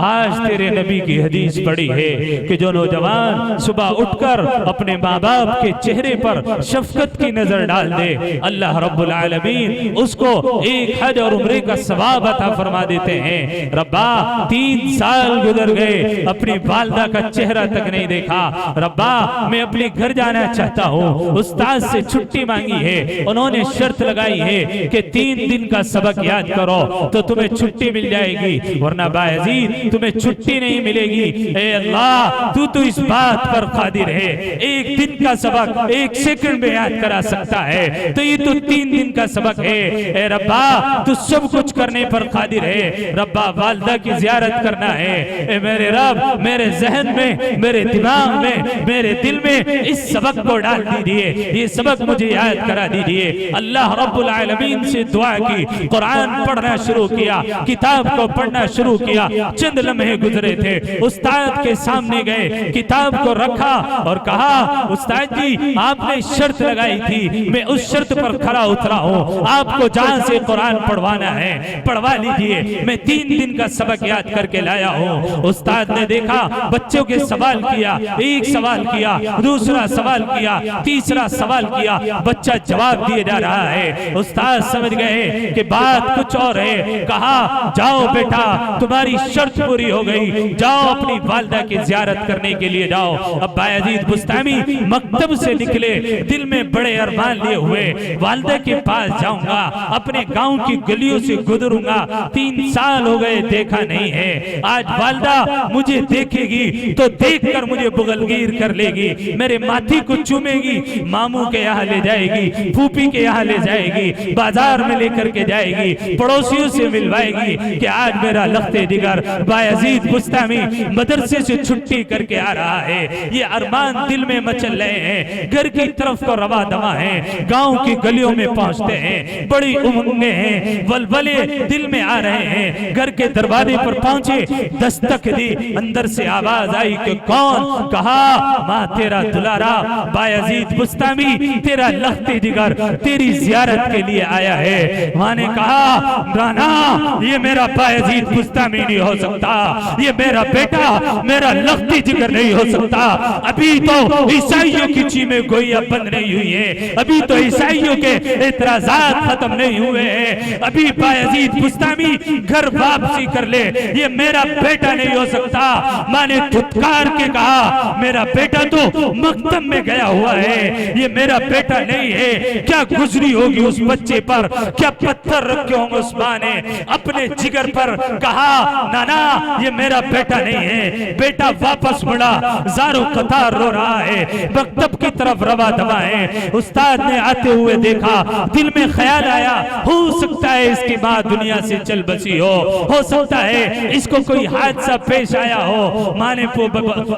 आज तेरे नबी की हदीस पढ़ी है कि जो नौजवान सुबह उठकर अपने माँ बाप के चेहरे पर शफकत की नजर डाल दे, अल्लाह रब्बुल आलमीन उसको एक हज और उम्रे का सवाब अता फरमा देते हैं। रब्बा 3 साल गुजर गए, अपनी वालदा का चेहरा तक नहीं देखा। रब्बा मैं अपने घर जाना चाहता हूँ, उस्ताद से छुट्टी मांगी है, उन्होंने शर्त लगाई है कि 3 दिन का सबक याद करो तो तुम्हें छुट्टी मिल जाएगी, वरना बायजीद तुम्हें छुट्टी नहीं मिलेगी। ए अल्लाह तू तो इस बात पर कादिर है, 1 दिन का सबक 1 सेकंड में याद करा सकता है, तो ये तो 3 दिन का सबक है। ए रब्बा तू सब कुछ करने पर कादिर है। रब्बा वालदा की जियारत करना है। ए मेरे रब मेरे जहन में, मेरे दिमाग में, मेरे दिल में इस सबक को डाल दीजिए, ये सबक मुझे याद करा दीजिए। अल्लाह रब्बुल आलमीन से दुआ की, कुरान पढ़ना शुरू किया, किताब को पढ़ना शुरू किया। चंद लम्हे गुजरे थे, उस्ताद के सामने गए, किताब को रखा और कहा उस्ताद जी आपने शर्त लगाई थी, मैं उस शर्त पर खरा उतरा हूँ, आपको जहाँ से कुरान पढ़वाना है पढ़वा लीजिए, मैं 3 दिन का सबक याद करके लाया हूँ। उस्ताद ने देखा बच्चों के सवाल किया, एक सवाल किया, दूसरा सवाल किया, तीसरा सवाल किया, बच्चा जवाब दिए जा रहा है। उस्ताद समझ गए कि बात कुछ और है, कहा जाओ बेटा तुम्हारी शर्त पूरी हो गई, जाओ अपनी वालदा की जियारत करने के लिए जाओ। अब बायजीद बुस्तामी मकतब से निकले, दिल में बड़े अरमान लिए हुए, वालदा के पास जाऊंगा, अपने गांव की गलियों से गुजरूंगा, 3 साल हो गए देखा नहीं है, आज वालदा मुझे देखेगी तो देखकर मुझे बुगलगीर कर लेगी, मेरे माथी को चूमेगी, मामू के यहाँ ले जाएगी, फूफी के यहाँ ले जाएगी, बाजार में लेकर के जाएगी, पड़ोसियों से मिलवाएगी कि आज मेरा लख्ते जिगर बायजीद बुस्तामी मदरसे से छुट्टी करके आ रहा है। ये अरमान दिल में मचल रहे हैं, घर की तरफ को रवा दवा है, गांव की गलियों में पहुंचते हैं, बड़ी उमंगे हैं, वलवले दिल में आ रहे हैं। घर के दरवाजे पर पहुंचे, दस्तक दी, अंदर से आवाज आई कि कौन? कहा माँ तेरा दुलारा बायजीद बुस्तामी तेरा लख्ते जिगर तेरी जियारत के लिए आया है। माँ ने कहा नाना ये मेरा बायजीद बुस्तामी नहीं हो सकता, ये मेरा बेटा मेरा लख्ते जिगर नहीं हो सकता। अभी तो ईसाइयों की चीमें गोइयां बंद नहीं हुई है, अभी तो ईसाइयों के एतराजात खत्म नहीं हुए हैं, अभी बायजीद बुस्तामी घर वापसी कर ले, ये मेरा बेटा नहीं हो सकता। माँ ने धुतकार के कहा मेरा बेटा तो मकतब में गया हुआ है, ये मेरा बेटा नहीं है। क्या गुजरी होगी उस बच्चे पर, क्या पत्थर रखे होंगे उस माँ ने अपने जिगर पर। कहा नाना ये मेरा बेटा नहीं है। बेटा वापस मुड़ा, ज़ारो कतार रो रहा है, मकतब की तरफ रवा दवा है। उस्ताद ने आते हुए देखा, दिल में ख्याल आया हो सकता है इसकी माँ दुनिया से चल बसी हो सकता है इसको कोई हादसा पेश आया हो। माँ ने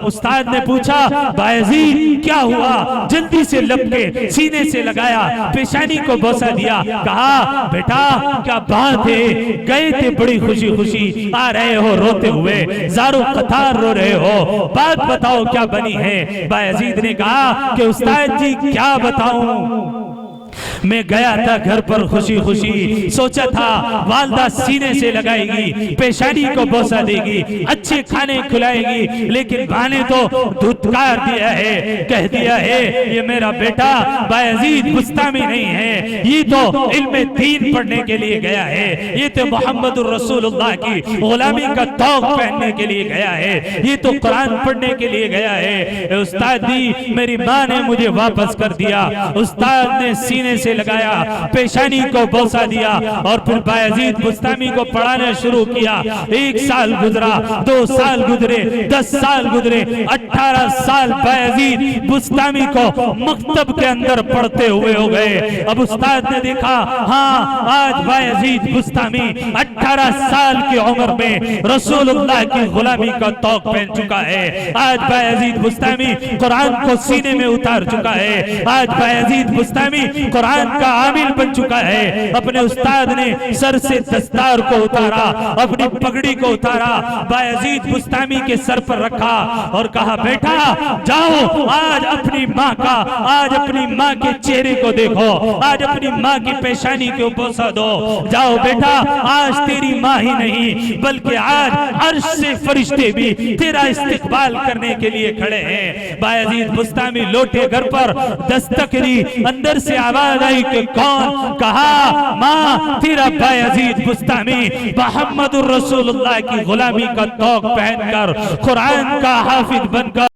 उस्ताद ने पूछा बायजीद क्या हुआ? जल्दी से लपके सीने से लगाया, पेशानी को बोसा दिया, कहा बेटा क्या बात है, गए थे बड़ी खुशी खुशी, आ रहे हो रोते हुए, ज़ारो कतार रो रहे हो, बात बताओ क्या बनी है। बायजीद ने कहा कि उस्ताद जी क्या बताऊं, मैं गया था घर पर खुशी खुशी, सोचा था वालदा सीने से लगाएगी, पेशानी को बोसा देगी, अच्छे खाने खिलाएगी, लेकिन माँ ने तो धुतकार दिया है, कह दिया है ये मेरा बेटा बायजीद बुस्तामी नहीं है, ये तो इल्मे दीन पढ़ने के लिए गया है, ये तो मोहम्मदुर रसूलुल्लाह की गुलामी का तौक पहनने के लिए गया है, ये तो कुरान पढ़ने के लिए गया है। उस्ताद जी मेरी माँ ने मुझे वापस कर दिया। उस्ताद ने सीने से लगाया, पेशानी को बोसा दिया और फिर बायजीद बुस्तामी को पढ़ाना शुरू किया। 1 साल गुजरा, 2 साल गुजरे, 10 साल गुजरे, 18 साल बायजीद बुस्तामी को मकतब के अंदर पढ़ते हुए हो गए। अब उस्ताद ने देखा हाँ आज बायजीद बुस्तामी 18 साल की उम्र में रसूलुल्लाह की गुलामी का तौक पहन चुका है। आज बायजीद बुस्तामी कुरान को सीने में उतार चुका है। आज बायजीद बुस्तामी कुरान कुरान का आमिल बन चुका है। अपने उस्ताद ने सर से दस्तार को उतारा, अपनी पगड़ी को उतारा, बायजीद बुस्तामी के सर पर रखा और कहा बेटा जाओ, आज अपनी माँ का, आज अपनी माँ के चेहरे को देखो, आज अपनी माँ की पेशानी को बोसा दो। जाओ बेटा, आज तेरी माँ ही नहीं बल्कि आज अर्श से फरिश्ते भी तेरा इस्तिकबाल करने के लिए खड़े हैं। बायजीद बुस्तामी लौटे घर पर, दस्तक दी, अंदर से आवाज आई कि कौन? कहा माँ तेरा बायजीद बुस्तामी मोहम्मदुर रसूलुल्लाह की गुलामी का तौक पहनकर, कुरान का हाफिज बनकर